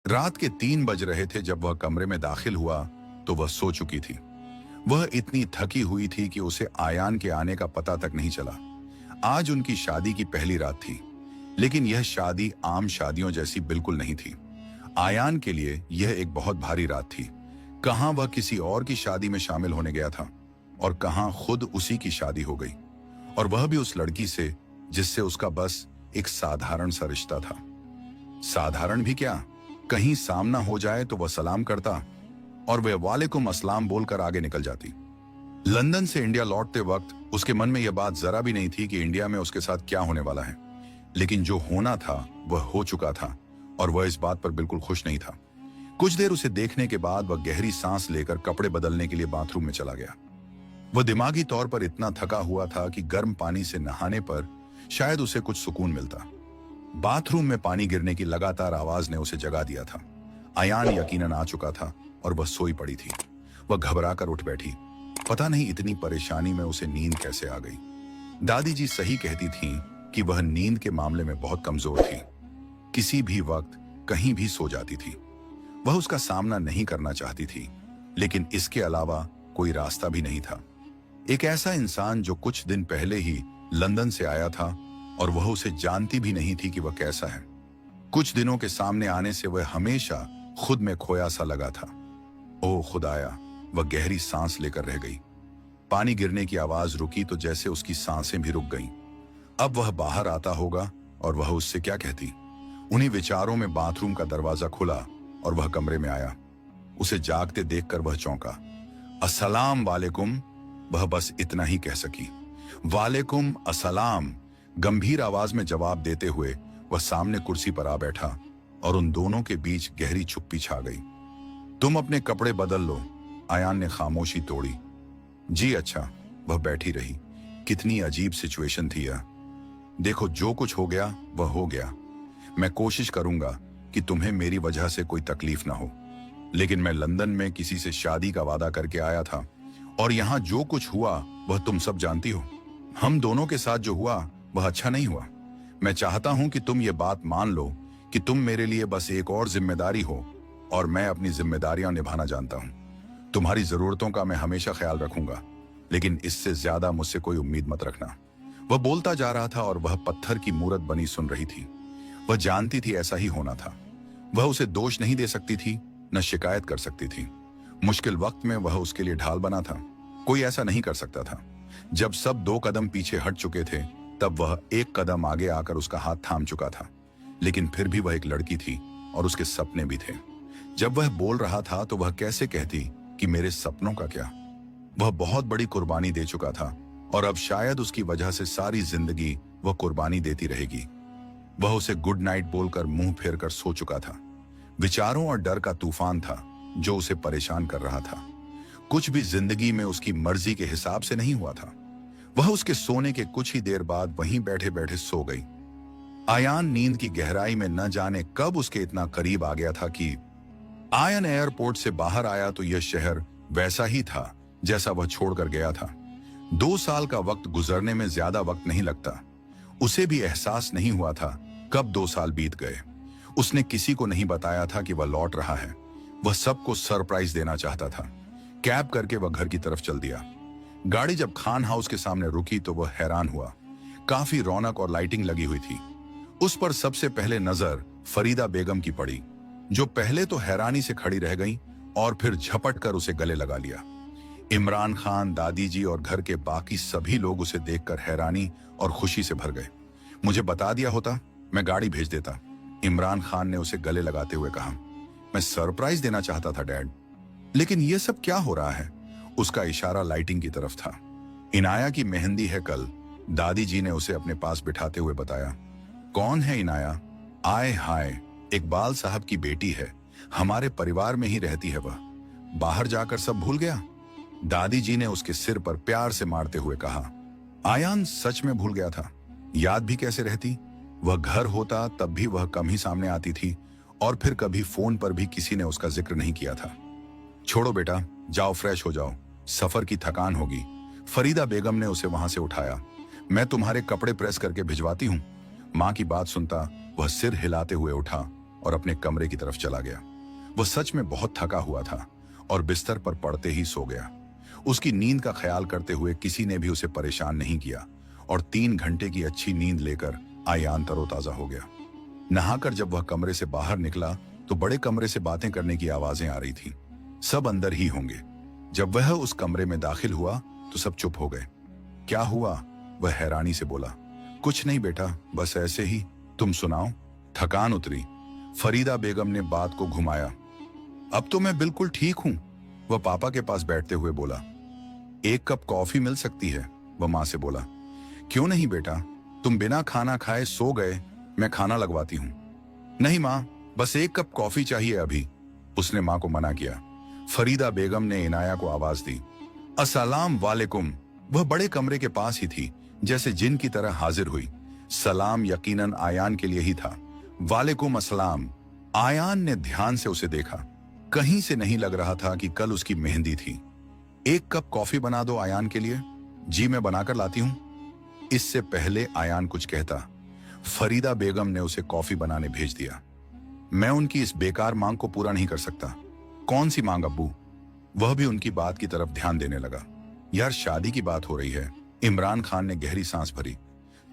रात के 3 बज रहे थे जब वह कमरे में दाखिल हुआ तो वह सो चुकी थी। वह इतनी थकी हुई थी कि उसे आयान के आने का पता तक नहीं चला। आज उनकी शादी की पहली रात थी, लेकिन यह शादी आम शादियों जैसी बिल्कुल नहीं थी। आयान के लिए यह एक बहुत भारी रात थी। कहां वह किसी और की शादी में शामिल होने गया था और कहां खुद उसी की शादी हो गई, और वह भी उस लड़की से जिससे उसका बस एक साधारण सा रिश्ता था। साधारण भी क्या, कहीं सामना हो जाए तो वह सलाम करता और वह वालेकुम अस्सलाम बोलकर आगे निकल जाती। लंदन से इंडिया लौटते वक्त उसके मन में यह बात जरा भी नहीं थी कि इंडिया में उसके साथ क्या होने वाला है, लेकिन जो होना था वह हो चुका था और वह इस बात पर बिल्कुल खुश नहीं था। कुछ देर उसे देखने के बाद वह गहरी सांस लेकर कपड़े बदलने के लिए बाथरूम में चला गया। वह दिमागी तौर पर इतना थका हुआ था कि गर्म पानी से नहाने पर शायद उसे कुछ सुकून मिलता। बाथरूम में पानी गिरने की लगातार आवाज ने उसे जगा दिया था। आयान यकीनन आ चुका था और वह सोई पड़ी थी। वह घबराकर उठ बैठी। पता नहीं इतनी परेशानी में उसे नींद कैसे आ गई। दादी जी सही कहती थीं कि वह नींद के मामले में बहुत कमजोर थी। किसी भी वक्त कहीं भी सो जाती थी। वह उसका सामना नहीं करना चाहती थी, लेकिन इसके अलावा कोई रास्ता भी नहीं था। एक ऐसा इंसान जो कुछ दिन पहले ही लंदन से आया था और वह उसे जानती भी नहीं थी कि वह कैसा है। कुछ दिनों के सामने आने से वह हमेशा खुद में खोया सा लगा था। ओह खुदाया, वह गहरी सांस लेकर रह गई। पानी गिरने की आवाज रुकी तो जैसे उसकी सांसें भी रुक गईं। अब वह बाहर आता होगा और वह उससे क्या कहती। उन्हीं विचारों में बाथरूम का दरवाजा खुला और वह कमरे में आया। उसे जागते देखकर वह चौंका। अस्सलाम वालेकुम, वह बस इतना ही कह सकी। वालेकुम अस्सलाम, गंभीर आवाज में जवाब देते हुए वह सामने कुर्सी पर आ बैठा और उन दोनों के बीच गहरी चुप्पी छा गई। तुम अपने कपड़े बदल लो, आयान ने खामोशी तोड़ी। जी अच्छा, वह बैठी रही। कितनी अजीब सिचुएशन थी यह। देखो, जो कुछ हो गया वह हो गया। मैं कोशिश करूंगा कि तुम्हें मेरी वजह से कोई तकलीफ ना हो, लेकिन मैं लंदन में किसी से शादी का वादा करके आया था और यहां जो कुछ हुआ वह तुम सब जानती हो। हम दोनों के साथ जो हुआ वह अच्छा नहीं हुआ। मैं चाहता हूं कि तुम ये बात मान लो कि तुम मेरे लिए बस एक और जिम्मेदारी हो और मैं अपनी जिम्मेदारियां निभाना जानता हूं। तुम्हारी जरूरतों का मैं हमेशा ख्याल रखूंगा, लेकिन इससे ज्यादा मुझसे कोई उम्मीद मत रखना। वह बोलता जा रहा था और वह पत्थर की मूरत बनी सुन रही थी। वह जानती थी ऐसा ही होना था। वह उसे दोष नहीं दे सकती थी, न शिकायत कर सकती थी। मुश्किल वक्त में वह उसके लिए ढाल बना था। कोई ऐसा नहीं कर सकता था। जब सब 2 कदम पीछे हट चुके थे तब वह 1 कदम आगे आकर उसका हाथ थाम चुका था। लेकिन फिर भी वह एक लड़की थी और उसके सपने भी थे। जब वह बोल रहा था तो वह कैसे कहती कि मेरे सपनों का क्या। वह बहुत बड़ी कुर्बानी दे चुका था और अब शायद उसकी वजह से सारी जिंदगी वह कुर्बानी देती रहेगी। वह उसे गुड नाइट बोलकर मुंह फेर कर सो चुका था। विचारों और डर का तूफान था जो उसे परेशान कर रहा था। कुछ भी जिंदगी में उसकी मर्जी के हिसाब से नहीं हुआ था। वह उसके सोने के कुछ ही देर बाद वहीं बैठे बैठे सो गई। आयान नींद की गहराई में न जाने कब उसके इतना करीब आ गया था कि आयन एयरपोर्ट से बाहर आया तो यह शहर वैसा ही था जैसा वह छोड़कर गया था। 2 साल का वक्त गुजरने में ज्यादा वक्त नहीं लगता। उसे भी एहसास नहीं हुआ था कब 2 साल बीत गए। उसने किसी को नहीं बताया था कि वह लौट रहा है। वह सबको सरप्राइज देना चाहता था। कैब करके वह घर की तरफ चल दिया। गाड़ी जब खान हाउस के सामने रुकी तो वह हैरान हुआ। काफी रौनक और लाइटिंग लगी हुई थी। उस पर सबसे पहले नजर फरीदा बेगम की पड़ी, जो पहले तो हैरानी से खड़ी रह गई और फिर झपट कर उसे गले लगा लिया। इमरान खान, दादी जी और घर के बाकी सभी लोग उसे देखकर हैरानी और खुशी से भर गए। मुझे बता दिया होता, मैं गाड़ी भेज देता, इमरान खान ने उसे गले लगाते हुए कहा। मैं सरप्राइज देना चाहता था डैड, लेकिन यह सब क्या हो रहा है। उसका इशारा लाइटिंग की तरफ था। इनाया की मेहंदी है कल, दादी जी ने उसे अपने पास बिठाते हुए बताया। कौन है इनाया? आए हाय, इकबाल साहब की बेटी है। हमारे परिवार में ही रहती है वह। बाहर जाकर सब भूल गया? दादी जी ने उसके सिर पर प्यार से मारते हुए कहा। आयान सच में भूल गया था। याद भी कैसे रहती। वह घर होता तब भी वह कम ही सामने आती थी और फिर कभी फोन पर भी किसी ने उसका जिक्र नहीं किया था। छोड़ो बेटा, जाओ फ्रेश हो जाओ, सफर की थकान होगी। फरीदा बेगम ने उसे वहां से उठाया। मैं तुम्हारे कपड़े प्रेस करके भिजवाती हूँ। माँ की बात सुनता वह सिर हिलाते हुए उठा और अपने कमरे की तरफ चला गया। वह सच में बहुत थका हुआ था और बिस्तर पर पड़ते ही सो गया। उसकी नींद का ख्याल करते हुए किसी ने भी उसे परेशान नहीं किया और 3 घंटे की अच्छी नींद लेकर आयान तरोताजा हो गया। नहाकर जब वह कमरे से बाहर निकला तो बड़े कमरे से बातें करने की आवाजें आ रही थीं। सब अंदर ही होंगे। जब वह उस कमरे में दाखिल हुआ तो सब चुप हो गए। क्या हुआ? वह हैरानी से बोला। कुछ नहीं बेटा, बस ऐसे ही। तुम सुनाओ। थकान उतरी। फरीदा बेगम ने बात को घुमाया। अब तो मैं बिल्कुल ठीक हूं, वह पापा के पास बैठते हुए बोला। 1 कप कॉफी मिल सकती है? वह मां से बोला। क्यों नहीं बेटा, तुम बिना खाना खाए सो गए, मैं खाना लगवाती हूं। नहीं मां, बस 1 कप कॉफी चाहिए अभी, उसने मां को मना किया। फरीदा बेगम ने इनाया को आवाज दी। अस्सलाम वालेकुम। वह बड़े कमरे के पास ही थी, जैसे जिन की तरह हाजिर हुई। सलाम यकीनन आयान के लिए ही था। वालेकुम अस्सलाम। आयान ने ध्यान से उसे देखा। कहीं से नहीं लग रहा था कि कल उसकी मेहंदी थी। 1 कप कॉफी बना दो आयान के लिए। जी मैं बनाकर लाती हूं। इससे पहले आयान कुछ कहता, फरीदा बेगम ने उसे कॉफी बनाने भेज दिया। मैं उनकी इस बेकार मांग को पूरा नहीं कर सकता। कौन सी मांग अब्बू? वह भी उनकी बात की तरफ ध्यान देने लगा। यार शादी की बात हो रही है। इमरान खान ने गहरी सांस भरी।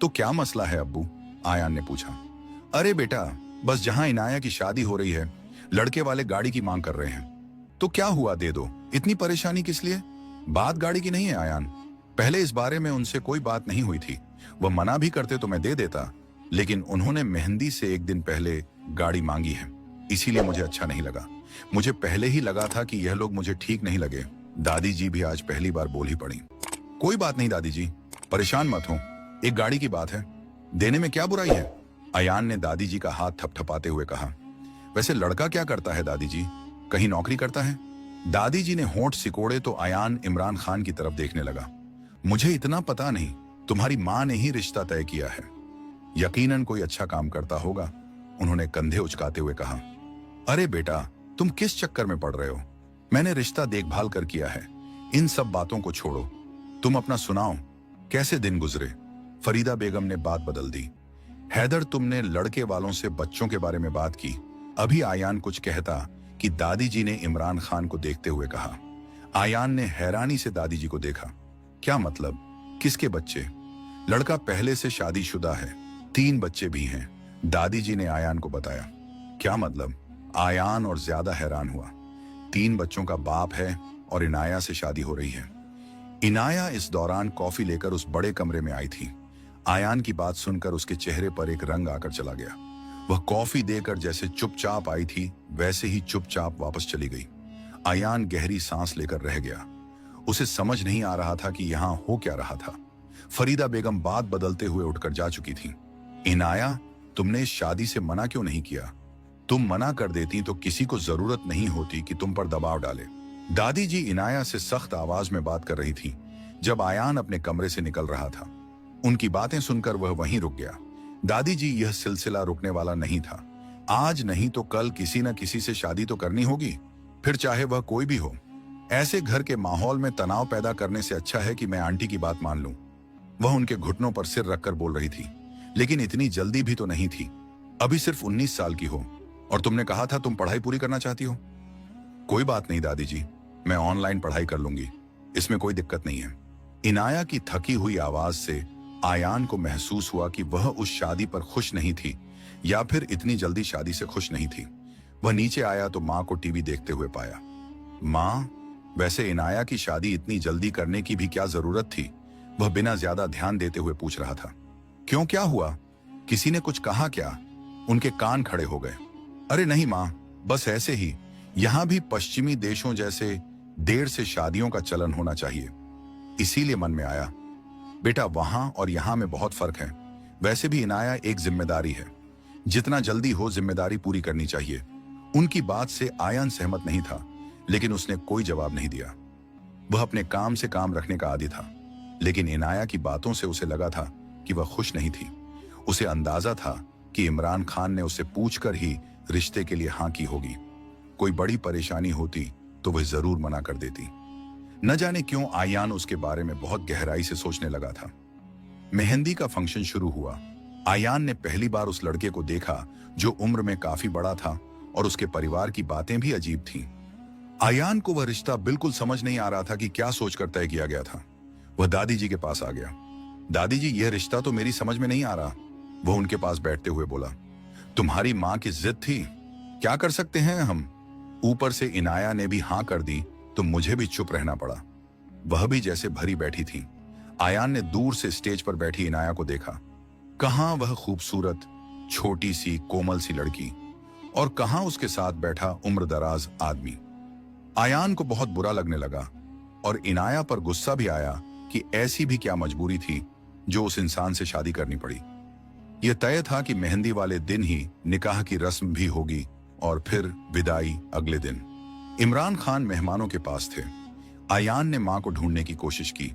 तो क्या मसला है अब्बू? आयान ने पूछा। अरे बेटा, बस जहां इनाया की शादी हो रही है, लड़के वाले गाड़ी की मांग कर रहे हैं। तो क्या हुआ, दे दो। इतनी परेशानी किस लिए? बात गाड़ी की नहीं है आयान। पहले इस बारे में उनसे कोई बात नहीं हुई थी। वह मना भी करते तो मैं दे देता, लेकिन उन्होंने मेहंदी से 1 दिन पहले गाड़ी मांगी है, इसीलिए मुझे अच्छा नहीं लगा। मुझे पहले ही लगा था कि यह लोग मुझे ठीक नहीं लगे। दादी जी भी आज पहली बार बोल ही पड़ी। कोई बात नहीं दादी जी, परेशान मत हो, एक गाड़ी की बात है, देने में क्या बुराई है? आयान ने दादी जी का हाथ थपथपाते हुए कहा। वैसे लड़का क्या करता है दादी जी? कहीं नौकरी करता है? दादी जी ने होंठ सिकोड़े तो आयान इमरान खान की तरफ देखने लगा। मुझे इतना पता नहीं, तुम्हारी मां ने ही रिश्ता तय किया है। यकीनन कोई अच्छा काम करता होगा, उन्होंने कंधे उचकाते हुए कहा। अरे बेटा, तुम किस चक्कर में पड़ रहे हो? मैंने रिश्ता देखभाल कर किया है, इन सब बातों को छोड़ो। तुम अपना सुनाओ, कैसे दिन गुजरे? फरीदा बेगम ने बात बदल दी। हैदर, तुमने लड़के वालों से बच्चों के बारे में बात की? अभी आयान कुछ कहता कि दादी जी ने इमरान खान को देखते हुए कहा। आयान ने हैरानी से दादी जी को देखा। क्या मतलब? किसके बच्चे? लड़का पहले से शादीशुदा है, 3 बच्चे भी हैं, दादी जी ने आयान को बताया। क्या मतलब? आयान और ज्यादा हैरान हुआ। 3 बच्चों का बाप है और इनाया से शादी हो रही है। इनाया इस दौरान कॉफी लेकर उस बड़े कमरे में आई थी। आयान की बात सुनकर उसके चेहरे पर एक रंग आकर चला गया। वह कॉफी देकर जैसे चुपचाप आई थी, वैसे ही चुपचाप वापस चली गई। आयान गहरी सांस लेकर रह गया। उसे समझ नहीं आ रहा था कि यहां हो क्या रहा था। फरीदा बेगम बात बदलते हुए उठकर जा चुकी थी। इनाया, तुमने इस शादी से मना क्यों नहीं किया? तुम मना कर देती तो किसी को जरूरत नहीं होती कि तुम पर दबाव डाले। दादी जी इनाया से सख्त आवाज में बात कर रही थी जब आयान अपने कमरे से निकल रहा था। उनकी बातें सुनकर वह वहीं रुक गया। दादी जी, यह सिलसिला रुकने वाला नहीं था। आज नहीं तो कल किसी न किसी से शादी तो करनी होगी, फिर चाहे वह कोई भी हो। ऐसे घर के माहौल में तनाव पैदा करने से अच्छा है कि मैं आंटी की बात मान लूं। वह उनके घुटनों पर सिर रखकर बोल रही थी। लेकिन इतनी जल्दी भी तो नहीं थी। अभी सिर्फ 19 साल की हो और तुमने कहा था तुम पढ़ाई पूरी करना चाहती हो। कोई बात नहीं दादी जी, मैं ऑनलाइन पढ़ाई कर लूंगी, इसमें कोई दिक्कत नहीं है। इनाया की थकी हुई आवाज से आयान को महसूस हुआ कि वह उस शादी पर खुश नहीं थी या फिर इतनी जल्दी शादी से खुश नहीं थी। वह नीचे आया तो मां को टीवी देखते हुए पाया। मां, वैसे इनाया की शादी इतनी जल्दी करने की भी क्या जरूरत थी? वह बिना ज्यादा ध्यान देते हुए पूछ रहा था। क्यों, क्या हुआ? किसी ने कुछ कहा क्या? उनके कान खड़े हो गए। अरे नहीं मां, बस ऐसे ही। यहां भी पश्चिमी देशों जैसे देर से शादियों का चलन होना चाहिए, इसीलिए मन में आया। बेटा, वहां और यहां में बहुत फर्क है। वैसे भी इनाया एक जिम्मेदारी है, जितना जल्दी हो जिम्मेदारी पूरी करनी चाहिए। उनकी बात से आयान सहमत नहीं था, लेकिन उसने कोई जवाब नहीं दिया। वह अपने काम से काम रखने का आदी था, लेकिन इनाया की बातों से उसे लगा था कि वह खुश नहीं थी। उसे अंदाजा था कि इमरान खान ने उसे पूछकर ही रिश्ते के लिए हां की होगी। कोई बड़ी परेशानी होती तो वह जरूर मना कर देती। न जाने क्यों आयान उसके बारे में बहुत गहराई से सोचने लगा था। मेहंदी का फंक्शन शुरू हुआ। आयान ने पहली बार उस लड़के को देखा जो उम्र में काफी बड़ा था और उसके परिवार की बातें भी अजीब थीं। आयान को वह रिश्ता बिल्कुल समझ नहीं आ रहा था कि क्या सोचकर तय किया गया था। वह दादी जी के पास आ गया। दादी जी, यह रिश्ता तो मेरी समझ में नहीं आ रहा। वह उनके पास बैठते हुए बोला, तुम्हारी माँ की जिद थी, क्या कर सकते हैं हम। ऊपर से इनाया ने भी हाँ कर दी तो मुझे भी चुप रहना पड़ा। वह भी जैसे भरी बैठी थी। आयान ने दूर से स्टेज पर बैठी इनाया को देखा। कहां वह खूबसूरत छोटी सी कोमल सी लड़की और कहां उसके साथ बैठा उम्रदराज आदमी। आयान को बहुत बुरा लगने लगा और इनाया पर गुस्सा भी आया कि ऐसी भी क्या मजबूरी थी जो उस इंसान से शादी करनी पड़ी। यह तय था कि मेहंदी वाले दिन ही निकाह की रस्म भी होगी और फिर विदाई अगले दिन। इमरान खान मेहमानों के पास थे। आयान ने मां को ढूंढने की कोशिश की।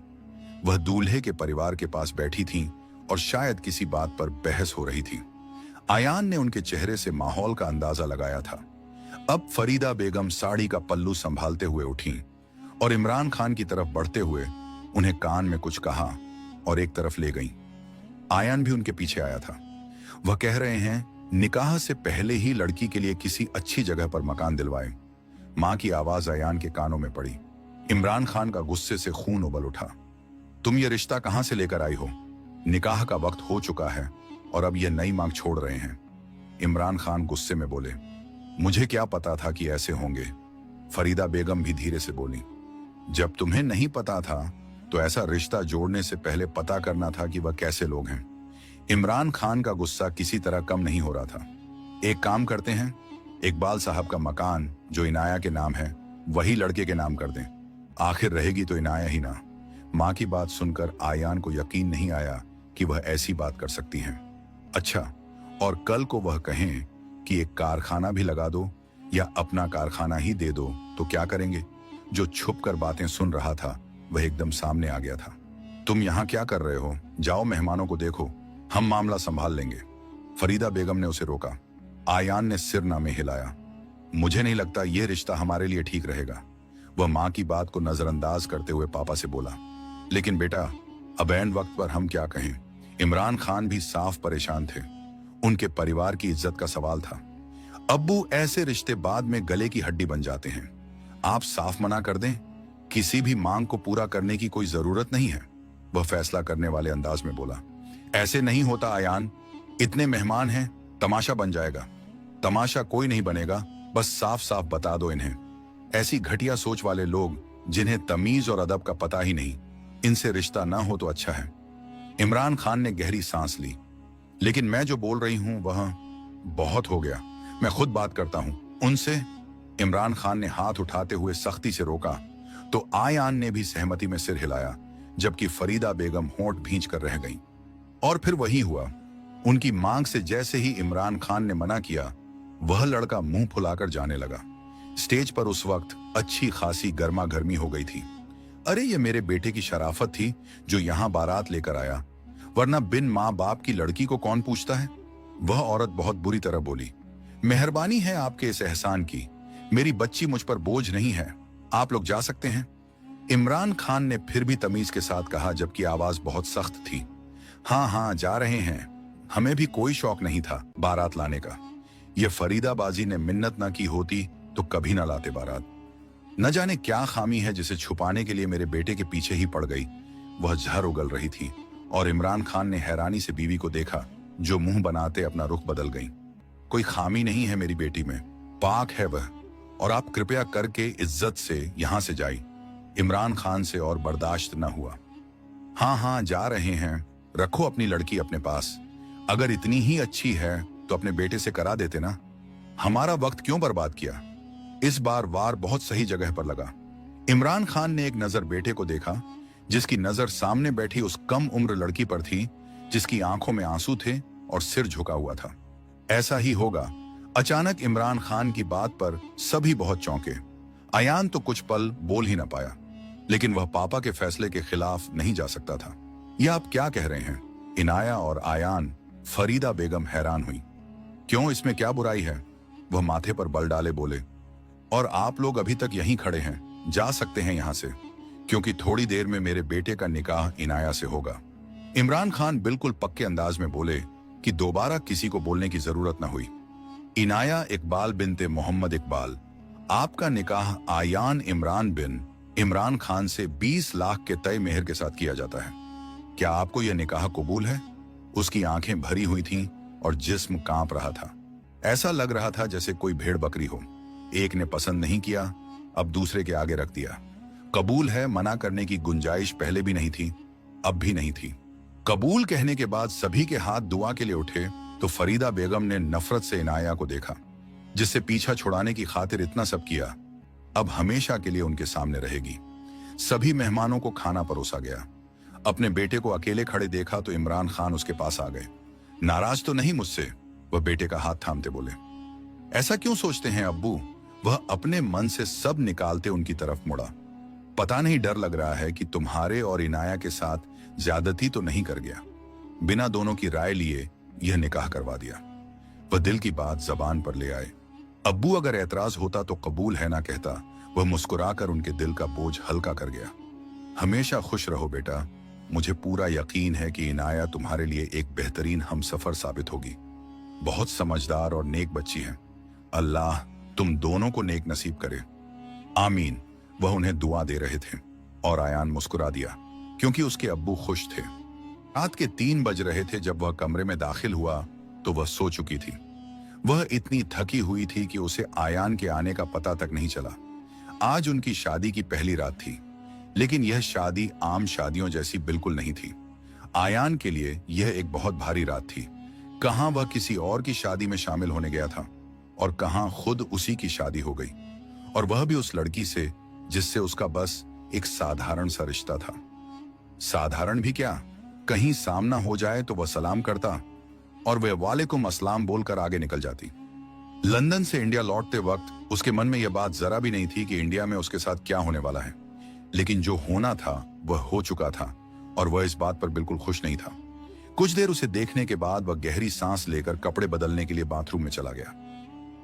वह दूल्हे के परिवार के पास बैठी थीं और शायद किसी बात पर बहस हो रही थी। आयान ने उनके चेहरे से माहौल का अंदाजा लगाया था। अब फरीदा बेगम साड़ी का पल्लू संभालते हुए उठी और इमरान खान की तरफ बढ़ते हुए उन्हें कान में कुछ कहा और एक तरफ ले गईं। आयान भी उनके पीछे आया था। वह कह रहे हैं, निकाह से पहले ही लड़की के लिए किसी अच्छी जगह पर मकान दिलवाएं। मां की आवाज आयान के कानों में पड़ी। इमरान खान का गुस्से से खून उबल उठा। तुम ये रिश्ता कहां से लेकर आई हो? निकाह का वक्त हो चुका है और अब ये नई मांग छोड़ रहे हैं। इमरान खान गुस्से में बोले, मुझे क्या पता था कि ऐसे होंगे। फरीदा बेगम भी धीरे से बोली, जब तुम्हें नहीं पता था तो ऐसा रिश्ता जोड़ने से पहले पता करना था कि वह कैसे लोग हैं। इमरान खान का गुस्सा किसी तरह कम नहीं हो रहा था। एक काम करते हैं, इकबाल साहब का मकान जो इनाया के नाम है वही लड़के के नाम कर दें। आखिर रहेगी तो इनाया ही ना। मां की बात सुनकर आयान को यकीन नहीं आया कि वह ऐसी बात कर सकती हैं। अच्छा, और कल को वह कहें कि एक कारखाना भी लगा दो या अपना कारखाना ही दे दो तो क्या करेंगे? जो छुप कर बातें सुन रहा था वह एकदम सामने आ गया था। तुम यहाँ क्या कर रहे हो? जाओ मेहमानों को देखो, हम मामला संभाल लेंगे। फरीदा बेगम ने उसे रोका। आयान ने सिर नामे हिलाया। मुझे नहीं लगता यह रिश्ता हमारे लिए ठीक रहेगा। वह मां की बात को नजरअंदाज करते हुए पापा से बोला, लेकिन बेटा, अब ऐन वक्त पर हम क्या कहें? इमरान खान भी साफ परेशान थे। उनके परिवार की इज्जत का सवाल था। अब्बू, ऐसे रिश्ते बाद में गले की हड्डी बन जाते हैं। आप साफ मना कर दें, किसी भी मांग को पूरा करने की कोई जरूरत नहीं है। वह फैसला करने वाले अंदाज में बोला, ऐसे नहीं होता आयान, इतने मेहमान हैं, तमाशा बन जाएगा। तमाशा कोई नहीं बनेगा, बस साफ साफ बता दो इन्हें। ऐसी घटिया सोच वाले लोग जिन्हें तमीज और अदब का पता ही नहीं, इनसे रिश्ता ना हो तो अच्छा है। इमरान खान ने गहरी सांस ली। लेकिन मैं जो बोल रही हूं वह बहुत हो गया, मैं खुद बात करता हूं उनसे। इमरान खान ने हाथ उठाते हुए सख्ती से रोका तो आयान ने भी सहमति में सिर हिलाया, जबकि फरीदा बेगम होंठ भींच कर रह गईं। और फिर वही हुआ। उनकी मांग से जैसे ही इमरान खान ने मना किया, वह लड़का मुंह फुलाकर जाने लगा। स्टेज पर उस वक्त अच्छी खासी गर्मा गर्मी हो गई थी। अरे, ये मेरे बेटे की शराफत थी जो यहां बारात लेकर आया, वरना बिन माँ बाप की लड़की को कौन पूछता है। वह औरत बहुत बुरी तरह बोली, मेहरबानी है आपके इस एहसान की, मेरी बच्ची मुझ पर बोझ नहीं है, आप लोग जा सकते हैं। इमरान खान ने फिर भी तमीज के साथ कहा, जबकि आवाज बहुत सख्त थी। हाँ हाँ, जा रहे हैं, हमें भी कोई शौक नहीं था बारात लाने का। यह फरीदाबाजी ने मिन्नत ना की होती तो कभी ना लाते बारात। न जाने क्या खामी है जिसे छुपाने के लिए मेरे बेटे के पीछे ही पड़ गई। वह जहर उगल रही थी और इमरान खान ने हैरानी से बीवी को देखा जो मुंह बनाते अपना रुख बदल गई। कोई खामी नहीं है मेरी बेटी में, पाक है वह, और आप कृपया करके इज्जत से यहां से जाइए। इमरान खान से और बर्दाश्त न हुआ। हाँ हाँ, जा रहे हैं, रखो अपनी लड़की अपने पास। अगर इतनी ही अच्छी है तो अपने बेटे से करा देते ना, हमारा वक्त क्यों बर्बाद किया। इस बार वार बहुत सही जगह पर लगा। इमरान खान ने एक नजर बेटे को देखा, जिसकी नजर सामने बैठी उस कम उम्र लड़की पर थी, जिसकी आंखों में आंसू थे और सिर झुका हुआ था। ऐसा ही होगा। अचानक इमरान खान की बात पर सभी बहुत चौंके। आयान तो कुछ पल बोल ही ना पाया, लेकिन वह पापा के फैसले के खिलाफ नहीं जा सकता था। यह आप क्या कह रहे हैं? इनाया और आयान, फरीदा बेगम हैरान हुई। क्यों, इसमें क्या बुराई है? वह माथे पर बल डाले बोले, और आप लोग अभी तक यहीं खड़े हैं, जा सकते हैं यहां से, क्योंकि थोड़ी देर में मेरे बेटे का निकाह इनाया से होगा। इमरान खान बिल्कुल पक्के अंदाज में बोले, कि दोबारा किसी को बोलने की जरूरत न हुई। इनाया इकबाल बिनते मोहम्मद इकबाल, आपका निकाह आयान इमरान बिन इमरान खान से 20 लाख के तय मेहर के साथ किया जाता है। क्या आपको यह निकाह कबूल है? उसकी आंखें भरी हुई थीं और जिस्म कांप रहा था। ऐसा लग रहा था जैसे कोई भेड़ बकरी हो। एक ने पसंद नहीं किया, अब दूसरे के आगे रख दिया। कबूल है मना करने की गुंजाइश पहले भी नहीं थी, अब भी नहीं थी। कबूल कहने के बाद सभी के हाथ दुआ के लिए उठे तो फरीदा बेगम ने नफरत से इनाया को देखा, जिससे पीछा छुड़ाने की खातिर इतना सब किया, अब हमेशा के लिए उनके सामने रहेगी। सभी मेहमानों को खाना परोसा गया। अपने बेटे को अकेले खड़े देखा तो इमरान खान उसके पास आ गए। नाराज तो नहीं मुझसे? वह बेटे का हाथ थामते बोले। ऐसा क्यों सोचते हैं अब्बू? वह अपने मन से सब निकालते उनकी तरफ मुड़ा। पता नहीं डर लग रहा है कि तुम्हारे और इनाया के साथ ज्यादती तो नहीं कर गया। बिना दोनों की राय लिए यह निकाह करवा दिया। वह दिल की बात जबान पर ले आए। अब्बू अगर एतराज होता तो कबूल है ना कहता। वह मुस्कुराकर उनके दिल का बोझ हल्का कर गया। हमेशा खुश रहो बेटा, मुझे पूरा यकीन है कि इनाया तुम्हारे लिए एक बेहतरीन हमसफर साबित होगी। बहुत समझदार और नेक बच्ची है। अल्लाह तुम दोनों को नेक नसीब करे। आमीन। वह उन्हें दुआ दे रहे थे और आयान मुस्कुरा दिया क्योंकि उसके अब्बू खुश थे। रात के 3 बज रहे थे जब वह कमरे में दाखिल हुआ तो वह सो चुकी थी। वह इतनी थकी हुई थी कि उसे आयान के आने का पता तक नहीं चला। आज उनकी शादी की पहली रात थी, लेकिन यह शादी आम शादियों जैसी बिल्कुल नहीं थी। आयान के लिए यह एक बहुत भारी रात थी। कहां वह किसी और की शादी में शामिल होने गया था और कहां खुद उसी की शादी हो गई, और वह भी उस लड़की से जिससे उसका बस एक साधारण सा रिश्ता था। साधारण भी क्या, कहीं सामना हो जाए तो वह सलाम करता और वह वालेकुम अस्सलाम बोलकर आगे निकल जाती। लंदन से इंडिया लौटते वक्त उसके मन में यह बात जरा भी नहीं थी कि इंडिया में उसके साथ क्या होने वाला है, लेकिन जो होना था वह हो चुका था और वह इस बात पर बिल्कुल खुश नहीं था। कुछ देर उसे देखने के बाद वह गहरी सांस लेकर कपड़े बदलने के लिए बाथरूम में चला गया।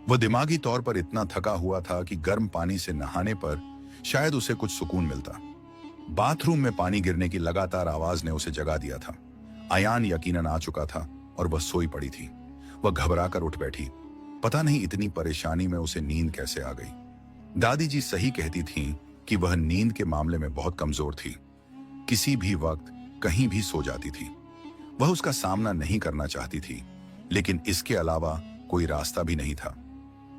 वह दिमागी तौर पर इतना थका हुआ था कि गर्म पानी से नहाने पर शायद उसे कुछ सुकून मिलता। बाथरूम में पानी गिरने की लगातार आवाज ने उसे जगा दिया था। आयान यकीनन आ चुका था और वह सोई पड़ी थी। वह घबराकर उठ बैठी। पता नहीं इतनी परेशानी में उसे नींद कैसे आ गई। दादी जी सही कहती थीं कि वह नींद के मामले में बहुत कमजोर थी। किसी भी वक्त कहीं भी सो जाती थी। वह उसका सामना नहीं करना चाहती थी, लेकिन इसके अलावा कोई रास्ता भी नहीं था।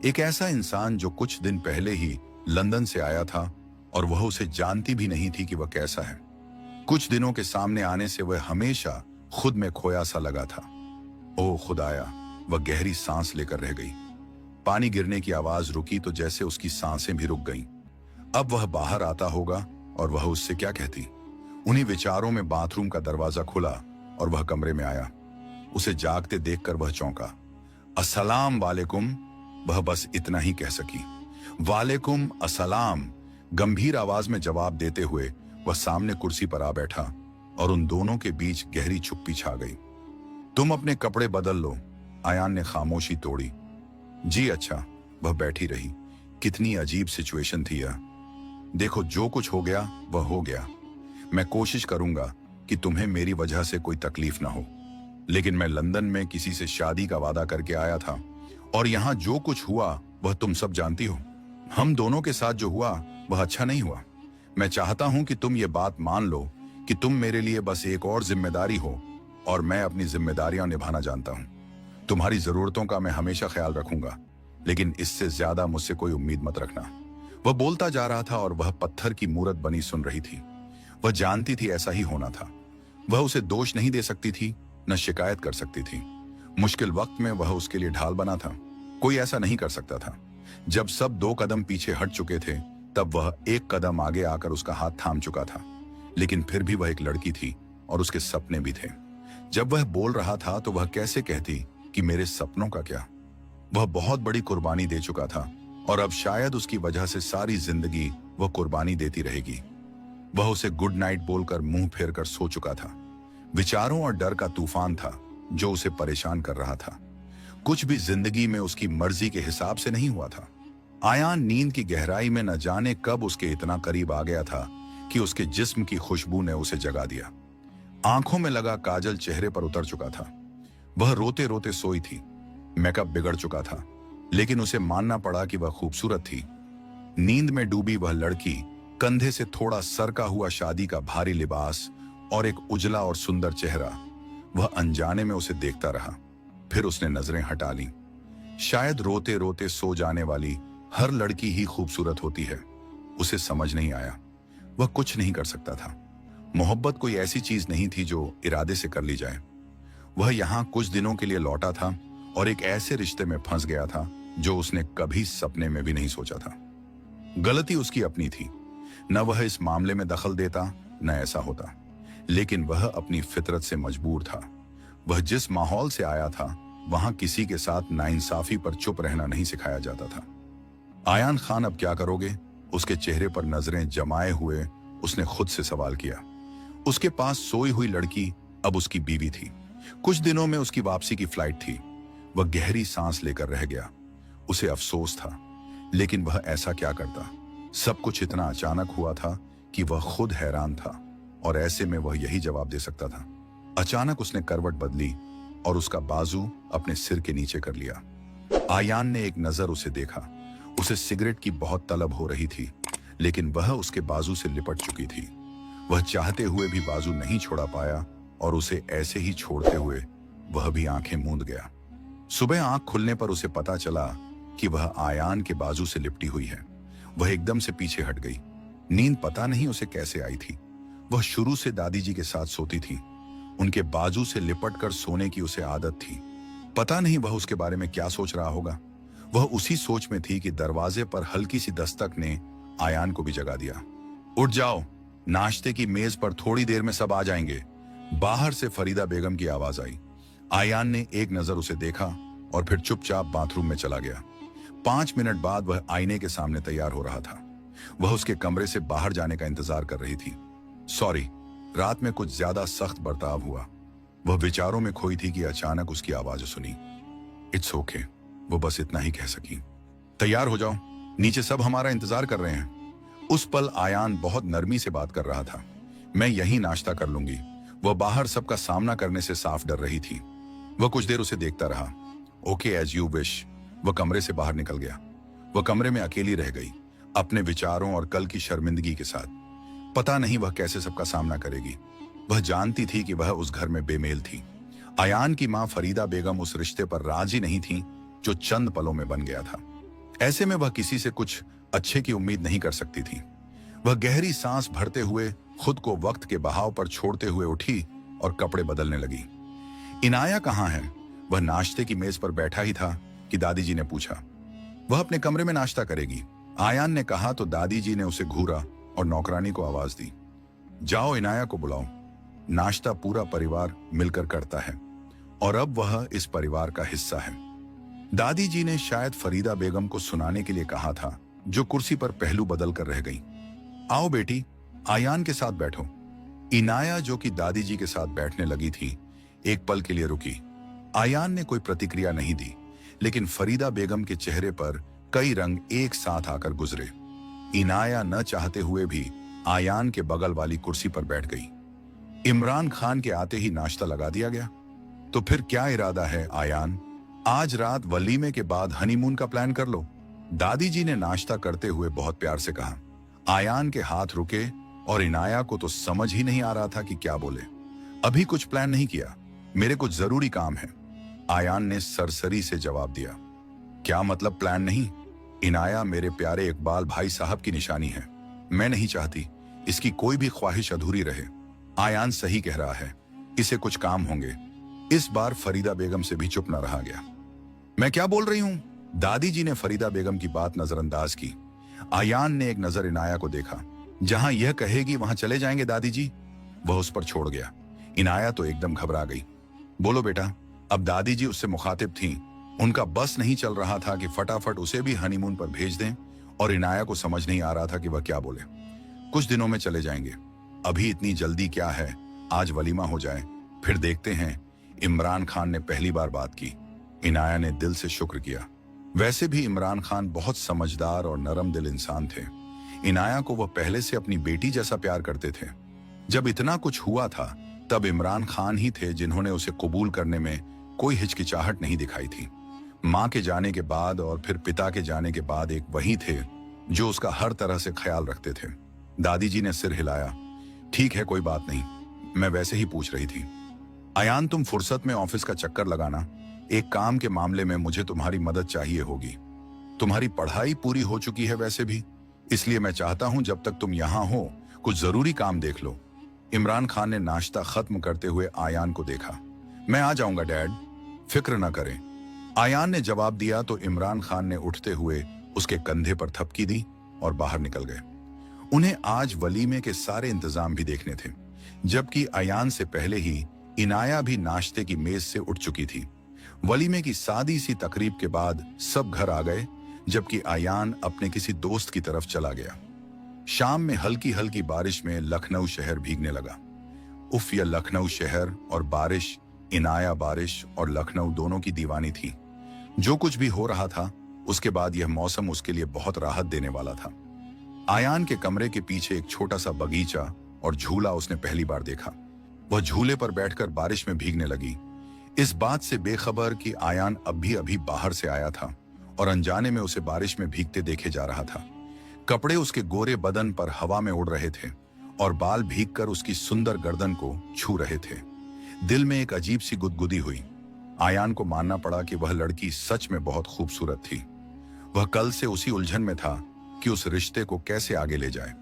एक ऐसा इंसान जो कुछ दिन पहले ही लंदन से आया था और वह उसे जानती भी नहीं थी कि वह कैसा है। कुछ दिनों के सामने आने से वह हमेशा खुद में खोया सा लगा था। ओ खुदाया, वह गहरी सांस लेकर रह गई। पानी गिरने की आवाज रुकी तो जैसे उसकी सांसें भी रुक गईं। अब वह बाहर आता होगा और वह उससे क्या कहती। उन्हीं विचारों में बाथरूम का दरवाजा खुला और वह कमरे में आया। उसे जागते देखकर वह चौंका। अस्सलाम वालेकुम, वह बस इतना ही कह सकी। वालेकुम अस्सलाम, गंभीर आवाज में जवाब देते हुए वह सामने कुर्सी पर आ बैठा और उन दोनों के बीच गहरी चुप्पी छा गई। तुम अपने कपड़े बदल लो, आयान ने खामोशी तोड़ी। जी अच्छा, वह बैठी रही। कितनी अजीब सिचुएशन थी यह। देखो, जो कुछ हो गया वह हो गया। मैं कोशिश करूंगा कि तुम्हें मेरी वजह से कोई तकलीफ ना हो, लेकिन मैं लंदन में किसी से शादी का वादा करके आया था और यहां जो कुछ हुआ वह तुम सब जानती हो। हम दोनों के साथ जो हुआ वह अच्छा नहीं हुआ। मैं चाहता हूं कि तुम ये बात मान लो कि तुम मेरे लिए बस एक और जिम्मेदारी हो और मैं अपनी जिम्मेदारियां निभाना जानता हूं। तुम्हारी जरूरतों का मैं हमेशा ख्याल रखूंगा, लेकिन इससे ज्यादा मुझसे कोई उम्मीद मत रखना। वह बोलता जा रहा था और वह पत्थर की मूरत बनी सुन रही थी। वह जानती थी ऐसा ही होना था। वह उसे दोष नहीं दे सकती थी, न शिकायत कर सकती थी। मुश्किल वक्त में वह उसके लिए ढाल बना था। कोई ऐसा नहीं कर सकता था। जब सब 2 कदम पीछे हट चुके थे तब वह 1 कदम आगे आकर उसका हाथ थाम चुका था। लेकिन फिर भी वह एक लड़की थी और उसके सपने भी थे। जब वह बोल रहा था तो वह कैसे कहती कि मेरे सपनों का क्या। वह बहुत बड़ी कुर्बानी दे चुका था और अब शायद उसकी वजह से सारी जिंदगी वह कुर्बानी देती रहेगी। वह उसे गुड नाइट बोलकर मुंह फेर कर सो चुका था। विचारों और डर का तूफान था जो उसे परेशान कर रहा था। कुछ भी जिंदगी में उसकी मर्जी के हिसाब से नहीं हुआ था। आयान नींद की गहराई में न जाने कब उसके इतना करीब आ गया था कि उसके जिस्म की खुशबू ने उसे जगा दिया। आंखों में लगा काजल चेहरे पर उतर चुका था। वह रोते रोते सोई थी। मेकअप बिगड़ चुका था, लेकिन उसे मानना पड़ा कि वह खूबसूरत थी। नींद में डूबी वह लड़की, कंधे से थोड़ा सरका हुआ शादी का भारी लिबास और एक उजला और सुंदर चेहरा, वह अनजाने में उसे देखता रहा। फिर उसने नजरें हटा ली। शायद रोते रोते सो जाने वाली हर लड़की ही खूबसूरत होती है। उसे समझ नहीं आया, वह कुछ नहीं कर सकता था। मोहब्बत कोई ऐसी चीज नहीं थी जो इरादे से कर ली जाए। वह यहां कुछ दिनों के लिए लौटा था और एक ऐसे रिश्ते में फंस गया था जो उसने कभी सपने में भी नहीं सोचा था। गलती उसकी अपनी थी। न वह इस मामले में दखल देता, न ऐसा होता, लेकिन वह अपनी फितरत से मजबूर था। वह जिस माहौल से आया था, वहां किसी के साथ नाइंसाफी पर चुप रहना नहीं सिखाया जाता था। आयान खान, अब क्या करोगे? उसके चेहरे पर नजरें जमाए हुए उसने खुद से सवाल किया। उसके पास सोई हुई लड़की अब उसकी बीवी थी। कुछ दिनों में उसकी वापसी की फ्लाइट थी। वह गहरी सांस लेकर रह गया। उसे अफसोस था, लेकिन वह ऐसा क्या करता? सब कुछ इतना अचानक हुआ था कि वह खुद हैरान था, और ऐसे में वह यही जवाब दे सकता था। अचानक उसने करवट बदली और उसका बाजू अपने सिर के नीचे कर लिया। आयान ने एक नजर उसे देखा। उसे सिगरेट की बहुत तलब हो रही थी, लेकिन वह उसके बाजू से लिपट चुकी थी। वह चाहते हुए भी बाजू नहीं छोड़ा पाया और उसे ऐसे ही छोड़ते हुए वह भी आंखें मूंद गया। सुबह आंख खुलने पर उसे पता चला कि वह आयान के बाजू से लिपटी हुई है। वह एकदम से पीछे हट गई। नींद पता नहीं उसे कैसे आई थी। वह शुरू से दादी जी के साथ सोती थी। उनके बाजू से लिपट कर सोने की उसे आदत थी। पता नहीं वह उसके बारे में क्या सोच रहा होगा। वह उसी सोच में थी कि दरवाजे पर हल्की सी दस्तक ने आयान को भी जगा दिया। उठ जाओ, नाश्ते की मेज पर थोड़ी देर में सब आ जाएंगे। बाहर से फरीदा बेगम की आवाज आई। आयान ने एक नजर उसे देखा और फिर चुपचाप बाथरूम में चला गया। 5 मिनट बाद वह आईने के सामने तैयार हो रहा था। वह उसके कमरे से बाहर जाने का इंतजार कर रही थी। सॉरी, रात में कुछ ज्यादा सख्त बर्ताव हुआ। वह विचारों में खोई थी कि अचानक उसकी आवाज सुनी। इट्स ओके, वो बस इतना ही कह सकी। तैयार हो जाओ, नीचे सब हमारा इंतजार कर रहे हैं। उस पल आयान बहुत नरमी से बात कर रहा था। मैं यही नाश्ता कर लूंगी। वह बाहर सबका सामना करने से साफ डर रही थी। वह कुछ देर उसे देखता रहा। Okay, as you wish. वह कमरे से बाहर निकल गया। वह कमरे में अकेली रह गई, अपने विचारों और कल की शर्मिंदगी के साथ। पता नहीं वह कैसे सबका सामना करेगी। वह जानती थी कि वह उस घर में बेमेल थी। आयान की मां फरीदा बेगम उस रिश्ते पर राजी नहीं थी जो चंद पलों में बन गया था। ऐसे में वह किसी से कुछ अच्छे की उम्मीद नहीं कर सकती थी। वह गहरी सांस भरते हुए खुद को वक्त के बहाव पर छोड़ते हुए उठी और कपड़े बदलने लगी। इनाया कहाँ है? वह नाश्ते की मेज पर बैठा ही था कि दादी जी ने पूछा। वह अपने कमरे में नाश्ता करेगी, आयान ने कहा तो दादी जी ने उसे घूरा और नौकरानी को आवाज दी। जाओ, इनाया को बुलाओ। नाश्ता पूरा परिवार मिलकर करता है और अब वह इस परिवार का हिस्सा है। दादी जी ने शायद फरीदा बेगम को सुनाने के लिए कहा था, जो कुर्सी पर पहलू बदल कर रह गई। आओ बेटी, आयान के साथ बैठो। इनाया, जो कि दादी जी के साथ बैठने लगी थी, एक पल के लिए रुकी। आयान ने कोई प्रतिक्रिया नहीं दी, लेकिन फरीदा बेगम के चेहरे पर कई रंग एक साथ आकर गुजरे। इनाया न चाहते हुए भी आयान के बगल वाली कुर्सी पर बैठ गई। इमरान खान के आते ही नाश्ता लगा दिया गया। तो फिर क्या इरादा है आयान? आज रात वलीमे के बाद हनीमून का प्लान कर लो। दादी जी ने नाश्ता करते हुए बहुत प्यार से कहा। आयान के हाथ रुके और इनाया को तो समझ ही नहीं आ रहा था कि क्या बोले। अभी कुछ प्लान नहीं किया, मेरे कुछ जरूरी काम है, आयान ने सरसरी से जवाब दिया। क्या मतलब प्लान नहीं? इनाया, मेरे प्यारे इकबाल भाई साहब की निशानी है। मैं नहीं चाहती इसकी कोई भी ख्वाहिश अधूरी रहे। आयान सही कह रहा है, इसे कुछ काम होंगे। इस बार फरीदा बेगम से भी चुप न रहा गया। मैं क्या बोल रही हूं? दादी जी ने फरीदा बेगम की बात नजरअंदाज की। आयान ने एक नजर इनाया को देखा। जहां यह कहेगी वहां चले जाएंगे दादी जी। वह उस पर छोड़ गया। इनाया तो एकदम घबरा गई। बोलो बेटा। अब दादी जी उससे मुखातिब थीं। उनका बस नहीं चल रहा था कि फटाफट उसे भी हनीमून पर भेज दें, और इनाया को समझ नहीं आ रहा था कि वह क्या बोले। कुछ दिनों में चले जाएंगे, अभी इतनी जल्दी क्या है? आज वलीमा हो जाए, फिर देखते हैं। इमरान खान ने पहली बार बात की। इनाया ने दिल से शुक्र किया। वैसे भी इमरान खान बहुत समझदार और नरम दिल इंसान थे। इनाया को वह पहले से अपनी बेटी जैसा प्यार करते थे। जब इतना कुछ हुआ था, तब इमरान खान ही थे जिन्होंने उसे कबूल करने में कोई हिचकिचाहट नहीं दिखाई थी। मां के जाने के बाद और फिर पिता के जाने के बाद एक वही थे जो उसका हर तरह से ख्याल रखते थे। दादी जी ने सिर हिलाया। ठीक है, कोई बात नहीं, मैं वैसे ही पूछ रही थी। अयान, तुम फुर्सत में ऑफिस का चक्कर लगाना। एक काम के मामले में मुझे तुम्हारी मदद चाहिए होगी। तुम्हारी पढ़ाई पूरी हो चुकी है वैसे भी, इसलिए मैं चाहता हूं जब तक तुम यहां हो कुछ जरूरी काम देख लो। इमरान खान ने नाश्ता खत्म करते हुए आयान को देखा। मैं आ जाऊंगा डैड, फिक्र न करें, आयान ने जवाब दिया तो इमरान खान ने उठते हुए उसके कंधे पर थपकी दी और बाहर निकल गए। उन्हें आज वलीमे के सारे इंतजाम भी देखने थे, जबकि आयान से पहले ही इनाया भी नाश्ते की मेज से उठ चुकी थी। वलीमे की सादी सी तकरीब के बाद सब घर आ गए, जबकि आयान अपने किसी दोस्त की तरफ चला गया। शाम में हल्की हल्की बारिश में लखनऊ शहर भीगने लगा। उफ, यह लखनऊ शहर और बारिश, इनाया बारिश और लखनऊ दोनों की दीवानी थी। जो कुछ भी हो रहा था उसके बाद यह मौसम उसके लिए बहुत राहत देने वाला था। आयान के कमरे के पीछे एक छोटा सा बगीचा और झूला उसने पहली बार देखा। वह झूले पर बैठकर बारिश में भीगने लगी, इस बात से बेखबर कि आयान अभी अभी बाहर से आया था और अनजाने में उसे बारिश में भीगते देखे जा रहा था। कपड़े उसके गोरे बदन पर हवा में उड़ रहे थे और बाल भीगकर उसकी सुंदर गर्दन को छू रहे थे। दिल में एक अजीब सी गुदगुदी हुई। आयान को मानना पड़ा कि वह लड़की सच में बहुत खूबसूरत थी। वह कल से उसी उलझन में था कि उस रिश्ते को कैसे आगे ले जाए।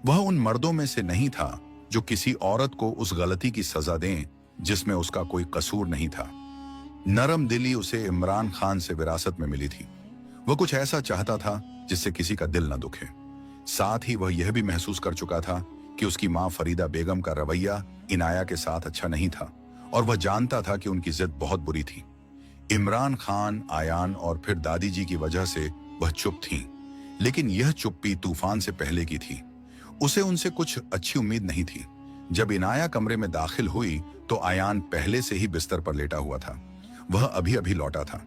वह उन मर्दों में से नहीं था जो किसी औरत को उस गलती की सजा दें जिसमें उसका कोई कसूर नहीं था। नरम दिली उसे इमरान खान से विरासत में मिली थी। वह कुछ ऐसा चाहता था जिससे किसी का दिल न दुखे। साथ ही वह यह भी महसूस कर चुका था कि उसकी मां फरीदा बेगम का रवैया इनाया के साथ अच्छा नहीं था और वह जानता था कि उनकी जिद बहुत बुरी थी। इमरान खान, आयान और फिर दादी जी की वजह से वह चुप थी, लेकिन यह चुप्पी तूफान से पहले की थी। उसे उनसे कुछ अच्छी उम्मीद नहीं थी। जब इनाया कमरे में दाखिल हुई तो आयान पहले से ही बिस्तर पर लेटा हुआ था। वह अभी अभी लौटा था।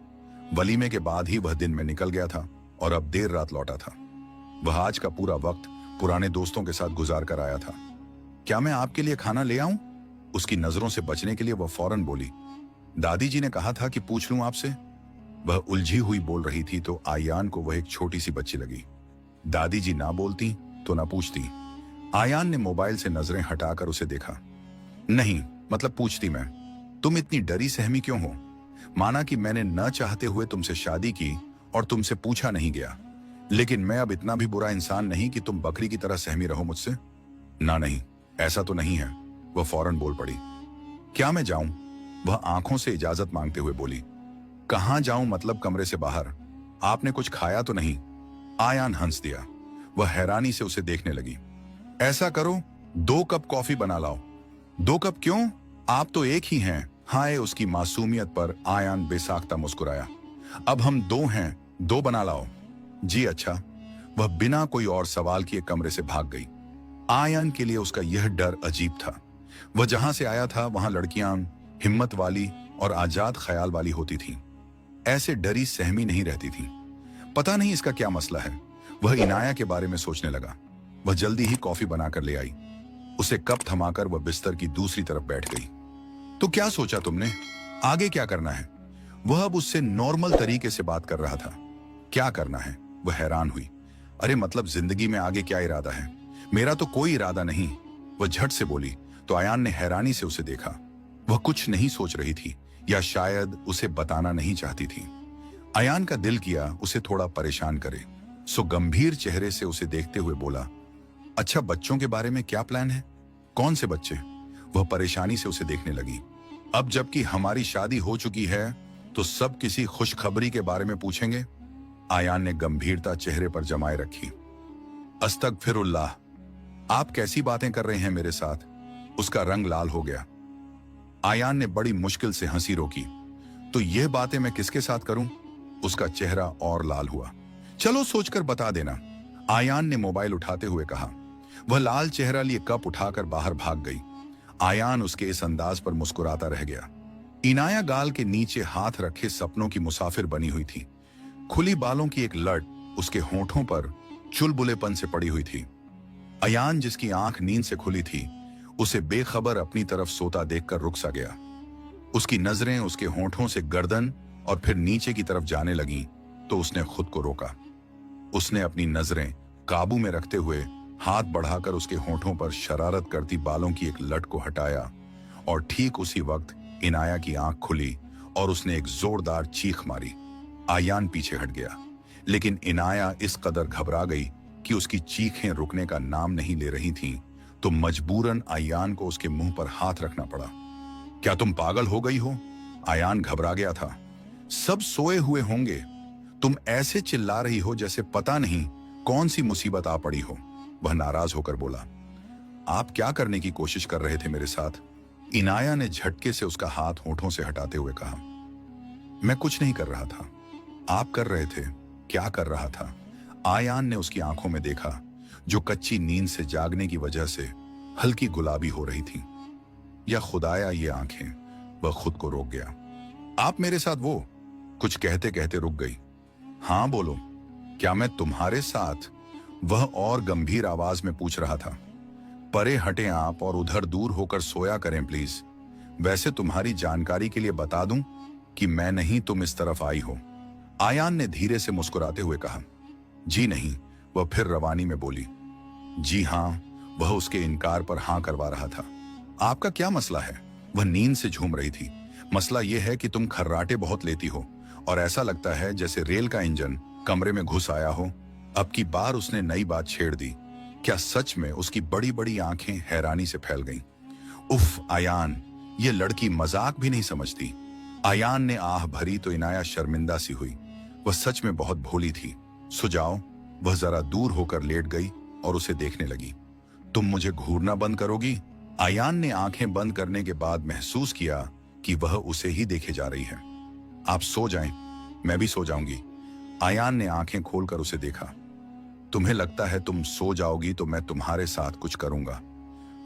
वलीमे के बाद ही वह दिन में निकल गया था और अब देर रात लौटा था। वह आज का पूरा वक्त पुराने दोस्तों के साथ गुजार कर आया था। क्या मैं आपके लिए खाना ले आऊं? उसकी नजरों से बचने के लिए वह फौरन बोली। दादी जी ने कहा था कि पूछ लूं आपसे। वह उलझी हुई बोल रही थी तो आयान को वह एक छोटी सी बच्ची लगी। दादी जी ना बोलती तो ना पूछती। आयान ने मोबाइल से नजरें हटाकर उसे देखा। नहीं, मतलब पूछती मैं। तुम इतनी डरी सहमी क्यों हो? माना कि मैंने न चाहते हुए तुमसे शादी की और तुमसे पूछा नहीं गया, लेकिन मैं अब इतना भी बुरा इंसान नहीं कि तुम बकरी की तरह सहमी रहो मुझसे। ना नहीं, ऐसा तो नहीं है, वह फौरन बोल पड़ी। क्या मैं जाऊं? वह आंखों से इजाजत मांगते हुए बोली। कहां जाऊं मतलब कमरे से बाहर? आपने कुछ खाया तो नहीं? आयान हंस दिया। वह हैरानी से उसे देखने लगी। ऐसा करो, 2 कप कॉफी बना लाओ। 2 कप क्यों? आप तो एक ही हैं। हाय, उसकी मासूमियत पर आयान बेसाख्ता मुस्कुराया। अब हम 2 हैं, 2 बना लाओ। जी अच्छा। वह बिना कोई और सवाल किए कमरे से भाग गई। आयान के लिए उसका यह डर अजीब था। वह जहां से आया था वहां लड़कियां हिम्मत वाली और आजाद ख्याल वाली होती थीं। ऐसे डरी सहमी नहीं रहती थीं। पता नहीं इसका क्या मसला है। वह इनाया के बारे में सोचने लगा। वह जल्दी ही कॉफी बनाकर ले आई। उसे कप थमाकर वह बिस्तर की दूसरी तरफ बैठ गई। तो क्या सोचा तुमने? आगे क्या करना है? वह अब उससे नॉर्मल तरीके से बात कर रहा था। क्या करना है? वह हैरान हुई। अरे मतलब जिंदगी में आगे क्या इरादा है? मेरा तो कोई इरादा नहीं, वह झट से बोली। तो आयान ने हैरानी से उसे देखा। वह कुछ नहीं सोच रही थी या शायद उसे बताना नहीं चाहती थी। आयान का दिल किया उसे थोड़ा परेशान करे, सो गंभीर चेहरे से उसे देखते हुए बोला, अच्छा बच्चों के बारे में क्या प्लान है? कौन से बच्चे? वह परेशानी से उसे देखने लगी। अब जबकि हमारी शादी हो चुकी है तो सब किसी खुशखबरी के बारे में पूछेंगे। आयान ने गंभीरता चेहरे पर जमाए रखी। अस्तगफिरुल्लाह, आप कैसी बातें कर रहे हैं मेरे साथ? उसका रंग लाल हो गया। आयान ने बड़ी मुश्किल से हंसी रोकी। तो यह बातें मैं किसके साथ करूं? उसका चेहरा और लाल हुआ। चलो सोचकर बता देना, आयान ने मोबाइल उठाते हुए कहा। वह लाल चेहरा लिए कप उठाकर बाहर भाग गई। आयान उसके इस अंदाज पर मुस्कुराता रह गया। इनाया गाल के नीचे हाथ रखे सपनों की मुसाफिर बनी हुई थी। खुली बालों की एक लट उसके होंठों पर चुलबुलेपन से पड़ी हुई थी। अयान, जिसकी आंख नींद से खुली थी, उसे बेखबर अपनी तरफ सोता देखकर रुक सा गया। उसकी नजरें उसके होंठों से गर्दन और फिर नीचे की तरफ जाने लगीं, तो उसने खुद को रोका। उसने अपनी नजरें काबू में रखते हुए हाथ बढ़ाकर उसके होंठों पर शरारत करती बालों की एक लट को हटाया, और ठीक उसी वक्त इनाया की आंख खुली और उसने एक जोरदार चीख मारी। आयान पीछे हट गया, लेकिन इनाया इस कदर घबरा गई कि उसकी चीखें रुकने का नाम नहीं ले रही थीं, तो मजबूरन आयान को उसके मुंह पर हाथ रखना पड़ा। क्या तुम पागल हो गई हो? आयान घबरा गया था। सब सोए हुए होंगे, तुम ऐसे चिल्ला रही हो जैसे पता नहीं कौन सी मुसीबत आ पड़ी हो, वह नाराज होकर बोला। आप क्या करने की कोशिश कर रहे थे मेरे साथ? इनाया ने झटके से उसका हाथ होठों से हटाते हुए कहा। मैं कुछ नहीं कर रहा था। आप कर रहे थे। क्या कर रहा था? आयान ने उसकी आंखों में देखा, जो कच्ची नींद से जागने की वजह से हल्की गुलाबी हो रही थीं। या खुदाया ये आंखें, वह खुद को रोक गया। आप मेरे साथ वो, कुछ कहते कहते रुक गई। हाँ बोलो, क्या मैं तुम्हारे साथ? वह और गंभीर आवाज में पूछ रहा था। परे हटे आप और उधर दूर होकर सोया करें प्लीज। वैसे तुम्हारी जानकारी के लिए बता दूं कि मैं नहीं तुम इस तरफ आई हो। आयान ने धीरे से मुस्कुराते हुए कहा। जी नहीं, वह फिर रवानी में बोली। जी हां, वह उसके इनकार पर हां करवा रहा था। आपका क्या मसला है? वह नींद से झूम रही थी। मसला यह है कि तुम खर्राटे बहुत लेती हो और ऐसा लगता है जैसे रेल का इंजन कमरे में घुस आया हो। अब की बार उसने नई बात छेड़ दी। क्या सच में? उसकी बड़ी बड़ी आंखें हैरानी से फैल गईं। उफ आयान, ये लड़की मजाक भी नहीं समझती। आयान ने आह भरी तो इनाया शर्मिंदा सी हुई। वह सच में बहुत भोली थी। सुझाव। वह जरा दूर होकर लेट गई और उसे देखने लगी। तुम मुझे घूरना बंद करोगी? आयान ने आंखें बंद करने के बाद महसूस किया कि वह उसे ही देखे जा रही है। आप सो जाएं, मैं भी सो जाऊंगी। आयान ने आंखें खोलकर उसे देखा। तुम्हें लगता है तुम सो जाओगी तो मैं तुम्हारे साथ कुछ करूंगा?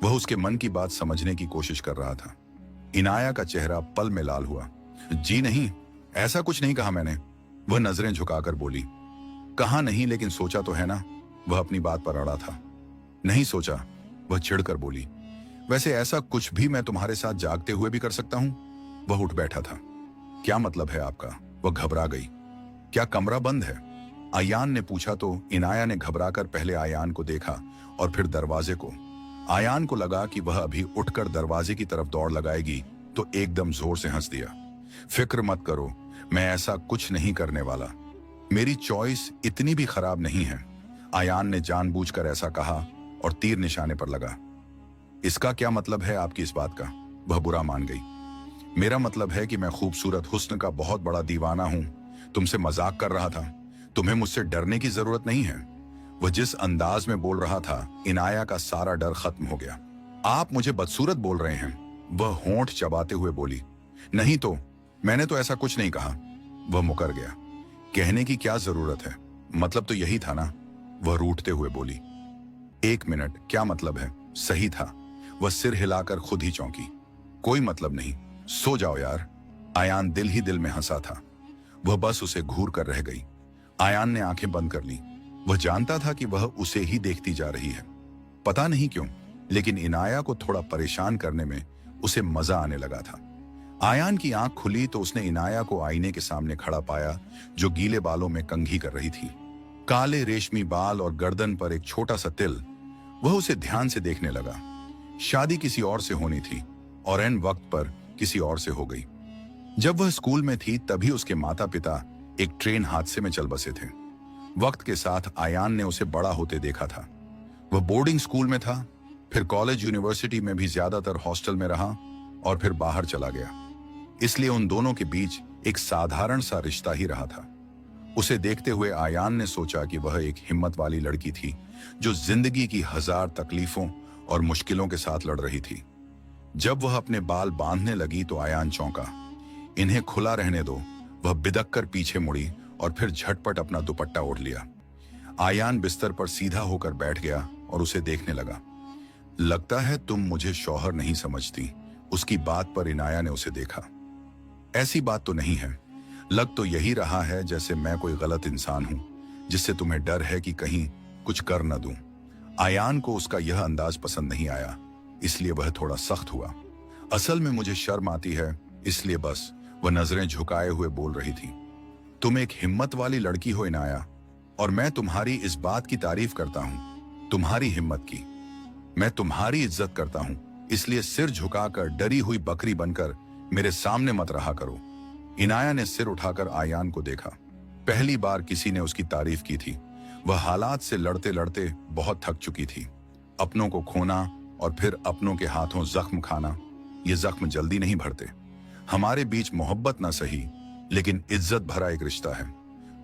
वह उसके मन की बात समझने की कोशिश कर रहा था। इनाया का चेहरा पल में लाल हुआ। जी नहीं, ऐसा कुछ नहीं कहा मैंने। वह नजरें झुकाकर बोली। कहा नहीं, लेकिन सोचा तो है ना? वह अपनी बात पर अड़ा था। नहीं सोचा, वह चिढ़कर बोली। वैसे ऐसा कुछ भी मैं तुम्हारे साथ जागते हुए भी कर सकता हूं। वह उठ बैठा था। क्या मतलब है आपका? वह घबरा गई। क्या कमरा बंद है? आयान ने पूछा तो इनाया ने घबराकर पहले आयान को देखा और फिर दरवाजे को। आयान को लगा कि वह अभी उठकर दरवाजे की तरफ दौड़ लगाएगी तो एकदम जोर से हंस दिया। फिक्र मत करो, मैं ऐसा कुछ नहीं करने वाला। मेरी चॉइस इतनी भी खराब नहीं है। आयान ने जानबूझकर ऐसा कहा और तीर निशाने पर लगा। इसका क्या मतलब है आपकी इस बात का? वह बुरा मान गई। मेरा मतलब है कि मैं खूबसूरत हुस्न का बहुत बड़ा दीवाना हूं। तुमसे मजाक कर रहा था। तुम्हें मुझसे डरने की जरूरत नहीं है। वह जिस अंदाज में बोल रहा था, इनाया का सारा डर खत्म हो गया। आप मुझे बदसूरत बोल रहे हैं? वह होंठ चबाते हुए बोली। नहीं तो, मैंने तो ऐसा कुछ नहीं कहा। वह मुकर गया। कहने की क्या जरूरत है? मतलब तो यही था ना? वह रूठते हुए बोली। एक मिनट, क्या मतलब है? सही था। वह सिर हिलाकर खुद ही चौंकी। कोई मतलब नहीं, सो जाओ यार। आयान दिल ही दिल में हंसा था। वह बस उसे घूर कर रह गई। आयान ने आंखें बंद कर ली। वह जानता था कि वह उसे ही देखती जा रही है। पता नहीं क्यों, लेकिन इनाया को थोड़ा परेशान करने में उसे मजा आने लगा था। आयान की आंख खुली तो उसने इनाया को आईने के सामने खड़ा पाया, जो गीले बालों में कंघी कर रही थी। काले रेशमी बाल और गर्दन पर एक छोटा सा तिल। वह उसे ध्यान से देखने लगा। शादी किसी और से होनी थी और एन वक्त पर किसी और से हो गई। जब वह स्कूल में थी तभी उसके माता पिता एक ट्रेन हादसे में चल बसे थे। वक्त के साथ आयान ने उसे बड़ा होते देखा था। वह बोर्डिंग स्कूल में था, फिर कॉलेज यूनिवर्सिटी में भी ज्यादातर हॉस्टल में रहा और फिर बाहर चला गया। इसलिए उन दोनों के बीच एक साधारण सा रिश्ता ही रहा था। उसे देखते हुए आयान ने सोचा कि वह एक हिम्मत वाली लड़की थी, जो जिंदगी की 1000 तकलीफों और मुश्किलों के साथ लड़ रही थी। जब वह अपने बाल बांधने लगी तो आयान चौंका। इन्हें खुला रहने दो। वह बिदक कर पीछे मुड़ी और फिर झटपट अपना दुपट्टा ओढ़ लिया। आयान बिस्तर पर सीधा होकर बैठ गया और उसे देखने लगा। लगता है तुम मुझे शौहर नहीं समझती। उसकी बात पर इनाया ने उसे देखा। ऐसी बात तो नहीं है। लग तो यही रहा है जैसे मैं कोई गलत इंसान हूं, जिससे तुम्हें डर है कि कहीं कुछ कर न दूं। आयान को उसका यह अंदाज पसंद नहीं आया, इसलिए वह थोड़ा सख्त हुआ। असल में मुझे शर्म आती है इसलिए बस वह नजरें झुकाए हुए बोल रही थी। तुम एक हिम्मत वाली लड़की हो इनाया, और मैं तुम्हारी इस बात की तारीफ करता हूं, तुम्हारी हिम्मत की। मैं तुम्हारी इज्जत करता हूं, इसलिए सिर झुकाकर डरी हुई बकरी बनकर मेरे सामने मत रहा करो। इनाया ने सिर उठाकर आयान को देखा। पहली बार किसी ने उसकी तारीफ की थी। वह हालात से लड़ते लड़ते बहुत थक चुकी थी। अपनों को खोना और फिर अपनों के हाथों जख्म खाना, ये जख्म जल्दी नहीं भरते। हमारे बीच मोहब्बत ना सही, लेकिन इज्जत भरा एक रिश्ता है।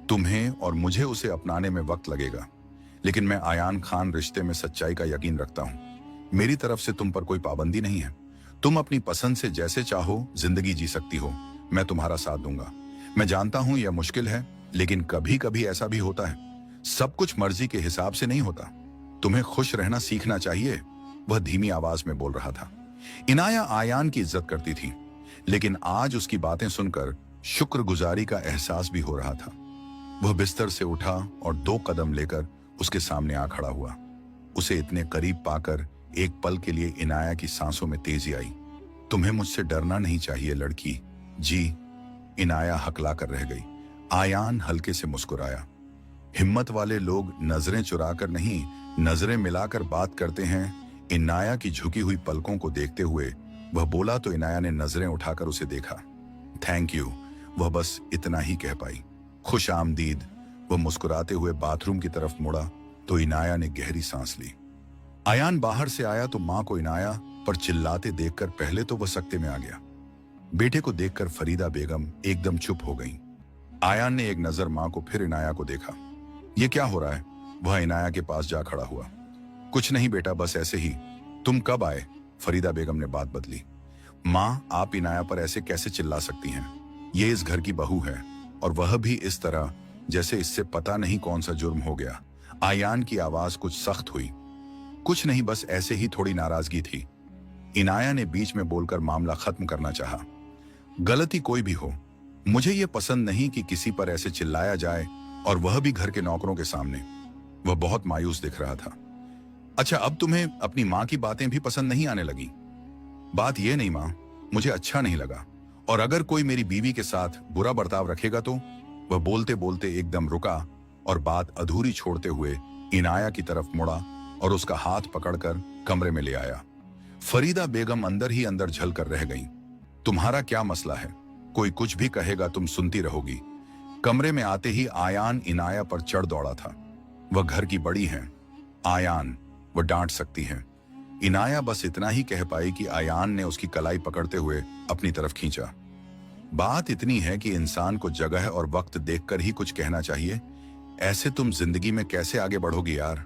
तुम्हें और मुझे उसे अपनाने में वक्त लगेगा, लेकिन मैं आयान खान रिश्ते में सच्चाई का यकीन रखता हूं। मेरी तरफ से तुम पर कोई पाबंदी नहीं है। तुम अपनी पसंद से जैसे चाहो जिंदगी जी सकती हो। मैं तुम्हारा साथ दूंगा। मैं जानता हूं यह मुश्किल है, लेकिन कभी कभी ऐसा भी होता है। सब कुछ मर्जी के हिसाब से नहीं होता। तुम्हें खुश रहना सीखना चाहिए, वह धीमी आवाज में बोल रहा था। इनाया आयान की इज्जत करती थी, लेकिन आज उसकी बातें सुनकर शुक्रगुजारी का एहसास भी हो रहा था। वह बिस्तर से उठा और 2 कदम लेकर उसके सामने आ खड़ा हुआ। उसे इतने करीब पाकर एक पल के लिए इनाया की सांसों में तेजी आई। तुम्हें मुझसे डरना नहीं चाहिए लड़की जी, इनाया हकला कर रह गई। आयान हल्के से मुस्कुराया। हिम्मत वाले लोग नजरें चुराकर नहीं, नजरें मिलाकर बात करते हैं। इनाया की झुकी हुई पलकों को देखते हुए वह बोला तो इनाया ने नजरें उठाकर उसे देखा। थैंक यू, वह बस इतना ही कह पाई। खुश आमदीद। वह मुस्कुराते हुए बाथरूम की तरफ मुड़ा तो इनाया ने गहरी सांस ली। आयान बाहर से आया तो मां को इनाया पर चिल्लाते देखकर पहले तो वह सकते में आ गया। बेटे को देखकर फरीदा बेगम एकदम चुप हो गईं। आयान ने एक नजर मां को फिर इनाया को देखा। यह क्या हो रहा है? वह इनाया के पास जा खड़ा हुआ। कुछ नहीं बेटा, बस ऐसे ही। तुम कब आए? फरीदा बेगम ने बात बदली। मां, आप इनाया पर ऐसे कैसे चिल्ला सकती हैं? ये इस घर की बहू है, और वह भी इस तरह जैसे इससे पता नहीं कौन सा जुर्म हो गया। आयान की आवाज कुछ सख्त हुई। कुछ नहीं, बस ऐसे ही थोड़ी नाराजगी थी। इनाया ने बीच में बोलकर मामला खत्म करना चाहा। गलती कोई भी हो, मुझे यह पसंद नहीं कि किसी पर ऐसे चिल्लाया जाए, और वह भी घर के नौकरों के सामने। वह बहुत मायूस दिख रहा था। अच्छा, अब तुम्हें अपनी मां की बातें भी पसंद नहीं आने लगी? बात यह नहीं मां, मुझे अच्छा नहीं लगा, और अगर कोई मेरी बीवी के साथ बुरा बर्ताव रखेगा तो। वह बोलते बोलते एकदम रुका और बात अधूरी छोड़ते हुए इनाया की तरफ मुड़ा और उसका हाथ पकड़कर कमरे में ले आया। फरीदा बेगम अंदर ही अंदर झल कर रह गईं। तुम्हारा क्या मसला है? कोई कुछ भी कहेगा तुम सुनती रहोगी। कमरे में आते ही आयान इनाया पर चढ़ दौड़ा था। वह घर की बड़ी हैं। आयान, वह डांट सकती हैं। इनाया बस इतना ही कह पाई कि आयान ने उसकी कलाई पकड़ते हुए अपनी तरफ खींचा। बात इतनी है कि इंसान को जगह और वक्त देखकर ही कुछ कहना चाहिए। ऐसे तुम जिंदगी में कैसे आगे बढ़ोगी यार?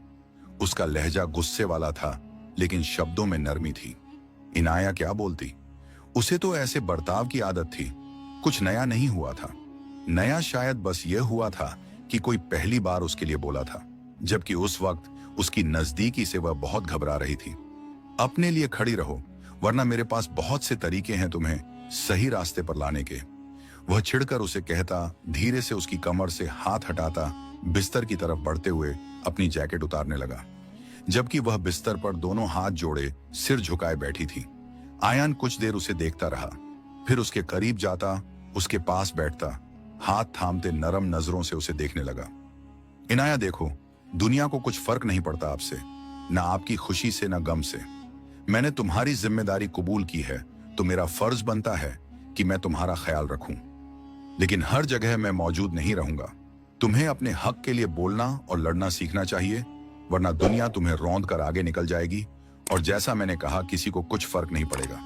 उसका लहजा गुस्से वाला था, लेकिन शब्दों में नरमी थी। इनाया क्या बोलती? उसे तो ऐसे बर्ताव की आदत थी। कुछ नया नहीं हुआ था। नया शायद बस यह हुआ था कि कोई पहली बार उसके लिए बोला था, जबकि उस वक्त उसकी नजदीकी से वह बहुत घबरा रही थी। अपने लिए खड़ी रहो, वरना मेरे पास बहुत से तरीके हैं तुम्हें सही रास्ते पर लाने के। वह चिढ़कर उसे कहता, धीरे से उसकी कमर से हाथ हटाता बिस्तर की तरफ बढ़ते हुए अपनी जैकेट उतारने लगा, जबकि वह बिस्तर पर दोनों हाथ जोड़े सिर झुकाए बैठी थी। आयान कुछ देर उसे देखता रहा, फिर उसके करीब जाता, उसके पास बैठता, हाथ थामते नरम नजरों से उसे देखने लगा। इनाया देखो, दुनिया को कुछ फर्क नहीं पड़ता आपसे, न आपकी खुशी से न गम से। मैंने तुम्हारी जिम्मेदारी कबूल की है, तो मेरा फर्ज बनता है कि मैं तुम्हारा ख्याल रखूं। लेकिन हर जगह मैं मौजूद नहीं रहूंगा। तुम्हें अपने हक के लिए बोलना और लड़ना सीखना चाहिए, वरना दुनिया तुम्हें रौंद कर आगे निकल जाएगी, और जैसा मैंने कहा, किसी को कुछ फर्क नहीं पड़ेगा।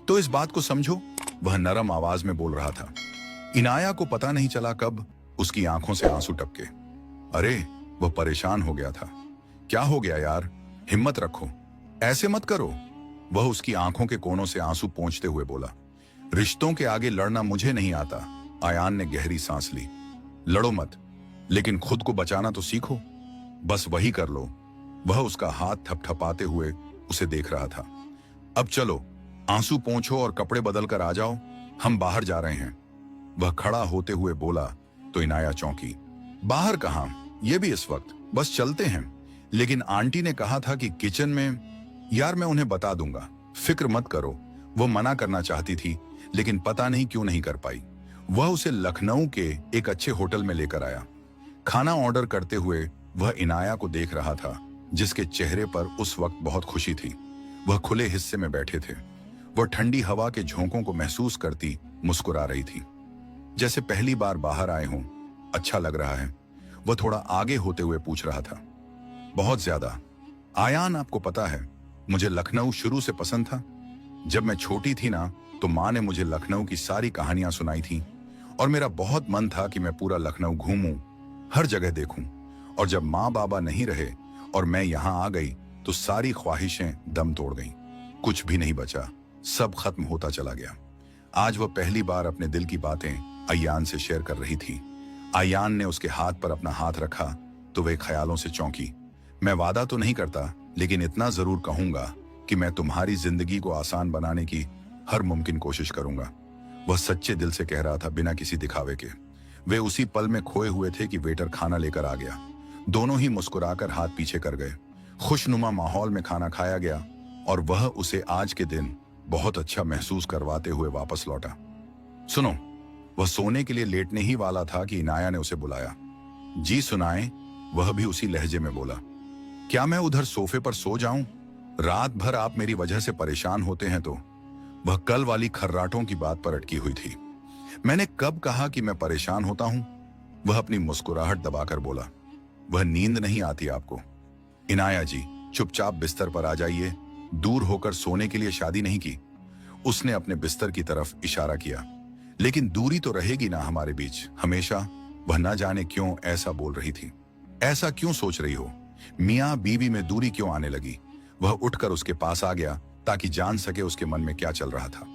तो इस बात को समझो, वह नरम आवाज में बोल रहा था। इनाया को पता नहीं चला कब उसकी आंखों से आंसू टपके। अरे, वह परेशान हो गया था। क्या हो गया यार? हिम्मत रखो, ऐसे मत करो। वह उसकी आंखों के कोनों से आंसू पोंछते हुए बोला। रिश्तों के आगे लड़ना मुझे नहीं आता। आयान ने गहरी सांस ली। लड़ो मत, लेकिन खुद को बचाना तो सीखो। बस वही कर लो। वह उसका हाथ थपथपाते हुए उसे देख रहा था। अब चलो, आंसू पोंछो और कपड़े बदल कर आ जाओ, हम बाहर जा रहे हैं। वह खड़ा होते हुए बोला तो इनाया चौंकी। बाहर कहां? यह भी इस वक्त? बस चलते हैं। लेकिन आंटी ने कहा था कि किचन में। यार, मैं उन्हें बता दूंगा, फिक्र मत करो। वो मना करना चाहती थी, लेकिन पता नहीं क्यों नहीं कर पाई। वह उसे लखनऊ के एक अच्छे होटल में लेकर आया। खाना ऑर्डर करते हुए वह इनाया को देख रहा था, जिसके चेहरे पर उस वक्त बहुत खुशी थी। वह खुले हिस्से में बैठे थे। वह ठंडी हवा के झोंकों को महसूस करती मुस्कुरा रही थी, जैसे पहली बार बाहर आए हों। अच्छा लग रहा है, वह थोड़ा आगे होते हुए पूछ रहा था। बहुत ज्यादा। आयान, आपको पता है, मुझे लखनऊ शुरू से पसंद था। जब मैं छोटी थी ना, तो माँ ने मुझे लखनऊ की सारी कहानियां सुनाई थी और मेरा बहुत मन था कि मैं पूरा लखनऊ घूमूं, हर जगह देखूं। और जब माँ बाबा नहीं रहे और मैं यहाँ आ गई, तो सारी ख्वाहिशें दम तोड़ गईं। कुछ भी नहीं बचा, सब खत्म होता चला गया। आज वह पहली बार अपने दिल की बातें अयान से शेयर कर रही थी। अयान ने उसके हाथ पर अपना हाथ रखा तो वह ख्यालों से चौंकी। मैं वादा तो नहीं करता, लेकिन इतना जरूर कहूंगा कि मैं तुम्हारी जिंदगी को आसान बनाने की हर मुमकिन कोशिश करूंगा। वह सच्चे दिल से कह रहा था, बिना किसी दिखावे के। वे उसी पल में खोए हुए थे कि वेटर खाना लेकर आ गया। दोनों ही मुस्कुराकर हाथ पीछे कर गए। खुशनुमा माहौल में खाना खाया गया और वह उसे आज के दिन बहुत अच्छा महसूस करवाते हुए वापस लौटा। सुनो, वह सोने के लिए लेटने ही वाला था कि इनाया ने उसे बुलाया। जी सुनाएं, वह भी उसी लहजे में बोला। क्या मैं उधर सोफे पर सो जाऊं? रात भर आप मेरी वजह से परेशान होते हैं तो। वह कल वाली खर्राटों की बात पर अटकी हुई थी। मैंने कब कहा कि मैं परेशान होता हूं? वह अपनी मुस्कुराहट दबाकर बोला। वह नींद नहीं आती आपको? इनाया जी, चुपचाप बिस्तर पर आ जाइए। दूर होकर सोने के लिए शादी नहीं की। उसने अपने बिस्तर की तरफ इशारा किया। लेकिन दूरी तो रहेगी ना हमारे बीच, हमेशा। वह न जाने क्यों ऐसा बोल रही थी। ऐसा क्यों सोच रही हो? मियाँ बीवी में दूरी क्यों आने लगी? वह उठकर उसके पास आ गया ताकि जान सके उसके मन में क्या चल रहा था।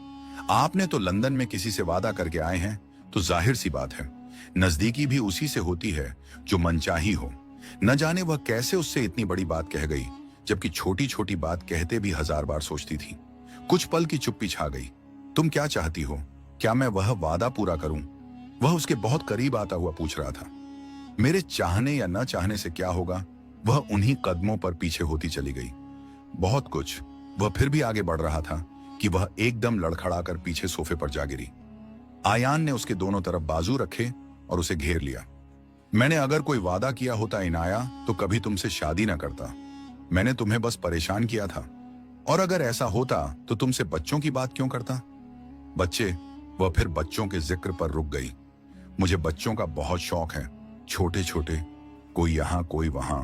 आपने तो लंदन में किसी से वादा करके आए हैं, तो जाहिर सी बात है, नजदीकी भी उसी से होती है जो मनचाही हो। न जाने वह कैसे उससे इतनी बड़ी बात कह गई, जबकि छोटी छोटी बात कहते भी 1000 बार सोचती थी। कुछ पल की चुप्पी छा गई। तुम क्या चाहती हो? क्या मैं वह वादा पूरा करूं? वह उसके बहुत करीब आता हुआ पूछ रहा था। मेरे चाहने या न चाहने से क्या होगा? वह उन्हीं कदमों पर पीछे होती चली गई। बहुत कुछ। वह फिर भी आगे बढ़ रहा था कि वह एकदम लड़खड़ाकर पीछे सोफे पर जा गिरी। आयान ने उसके दोनों तरफ बाजू रखे और उसे घेर लिया। मैंने अगर कोई वादा किया होता इनाया, तो कभी तुमसे शादी ना करता। मैंने तुम्हें बस परेशान किया था। और अगर ऐसा होता तो तुमसे बच्चों की बात क्यों करता? बच्चे? वह फिर बच्चों के जिक्र पर रुक गई। मुझे बच्चों का बहुत शौक है, छोटे छोटे, कोई यहाँ कोई वहां,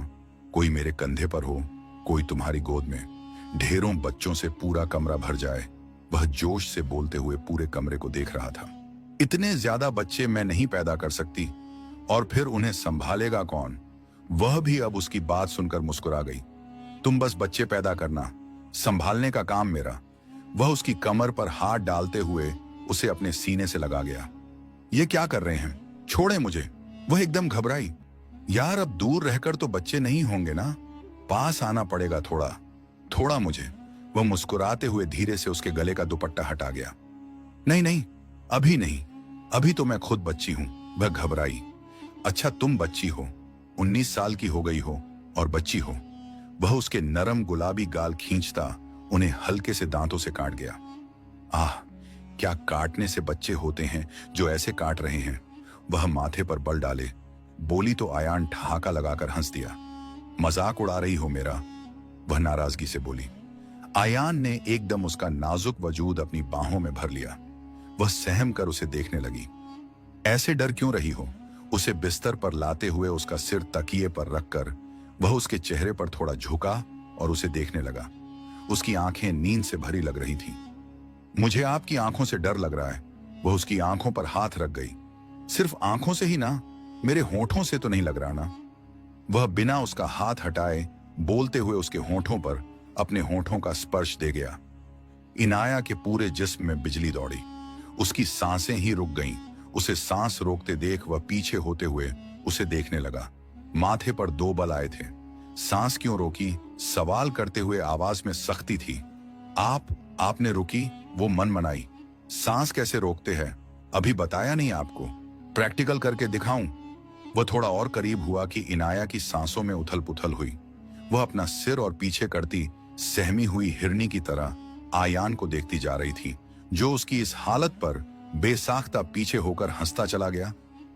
कोई मेरे कंधे पर हो, कोई तुम्हारी गोद में। ढेरों बच्चों से पूरा कमरा भर जाए। वह जोश से बोलते हुए पूरे कमरे को देख रहा था। इतने ज्यादा बच्चे मैं नहीं पैदा कर सकती, और फिर उन्हें संभालेगा कौन? वह भी अब उसकी बात सुनकर मुस्कुरा गई। तुम बस बच्चे पैदा करना, संभालने का काम मेरा। वह उसकी कमर पर हाथ डालते हुए उसे अपने सीने से लगा गया। ये क्या कर रहे हैं? छोड़े मुझे। वह एकदम घबराई। यार, अब दूर रहकर तो बच्चे नहीं होंगे ना, पास आना पड़ेगा थोड़ा थोड़ा मुझे। वह मुस्कुराते हुए धीरे से उसके गले का दुपट्टा हटा गया। नहीं नहीं, अभी नहीं, अभी तो मैं खुद बच्ची हूं। वह घबराई। अच्छा, तुम बच्ची हो, 19 साल की हो गई हो और बच्ची हो। वह उसके नरम गुलाबी गाल खींचता उन्हें हल्के से दांतों से काट गया। आह, क्या काटने से बच्चे होते हैं जो ऐसे काट रहे हैं। वह माथे पर बल डाले बोली तो आयान ठहाका लगाकर हंस दिया। मजाक उड़ा रही हो मेरा? वह नाराजगी से बोली। आयान ने एकदम उसका नाजुक वजूद अपनी बाहों में भर लिया। वह सहम कर उसे देखने लगी। ऐसे डर क्यों रही हो? उसे बिस्तर पर लाते हुए उसका सिर तकिए पर रखकर वह उसके चेहरे पर थोड़ा झुका और उसे देखने लगा। उसकी आंखें नींद से भरी लग रही थीं। मुझे आपकी आंखों से डर लग रहा है। वह उसकी आंखों पर हाथ रख गई। सिर्फ आंखों से ही ना, मेरे होठों से तो नहीं लग रहा ना? वह बिना उसका हाथ हटाए बोलते हुए उसके होठों पर अपने होठों का स्पर्श दे गया। इनाया के पूरे जिस्म में बिजली दौड़ी। उसकी सांसें ही रुक गईं। उसे सांस रोकते देख वह पीछे होते हुए उसे देखने लगा। माथे पर 2 बल आए थे। सांस क्यों रोकी? सवाल करते हुए आवाज में सख्ती थी। आपने रुकी? वो मन मनाई। सांस कैसे रोकते हैं? अभी बताया नहीं आपको? प्रैक्टिकल करके दिखाऊं? वह थोड़ा और करीब हुआ कि इनाया की सांसों में उथल पुथल हुई। वह अपना सिर और पीछे करती सहमी हुई हिरनी की तरह आयान को देखती जा रही थी। जो उसकी इस हालत पर बेसाख्ता पीछे होकर हंसता चला गया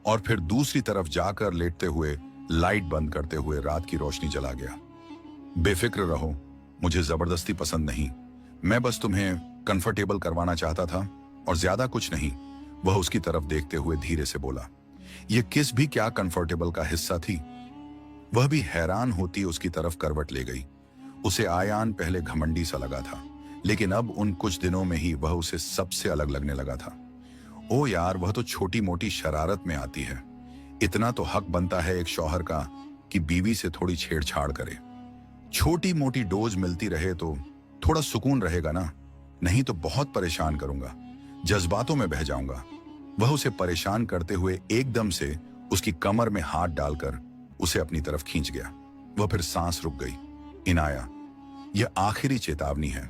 और फिर दूसरी तरफ जाकर लेटते हुए लाइट बंद करते हुए रात की रोशनी जला गया। बेफिक्र रहो, मुझे जबरदस्ती पसंद नहीं, मैं बस तुम्हें कंफर्टेबल करवाना चाहता था और ज्यादा कुछ नहीं। वह उसकी तरफ देखते हुए धीरे से बोला। यह किस भी क्या कंफर्टेबल का हिस्सा थी? वह भी हैरान होती उसकी तरफ करवट ले गई। उसे आयान पहले घमंडी सा लगा था, लेकिन अब उन कुछ दिनों में ही वह उसे सबसे अलग लगने लगा था। ओ यार, वह तो छोटी मोटी शरारत में आती है। इतना तो हक बनता है एक शौहर का कि बीवी से थोड़ी छेड़छाड़ करे। छोटी मोटी डोज मिलती रहे तो थोड़ा सुकून रहेगा ना, नहीं तो बहुत परेशान करूंगा, जज्बातों में बह जाऊंगा। वह उसे परेशान करते हुए एकदम से उसकी कमर में हाथ डालकर उसे अपनी तरफ खींच गया। वह फिर सांस रुक गई। इनाया, यह आखिरी चेतावनी है।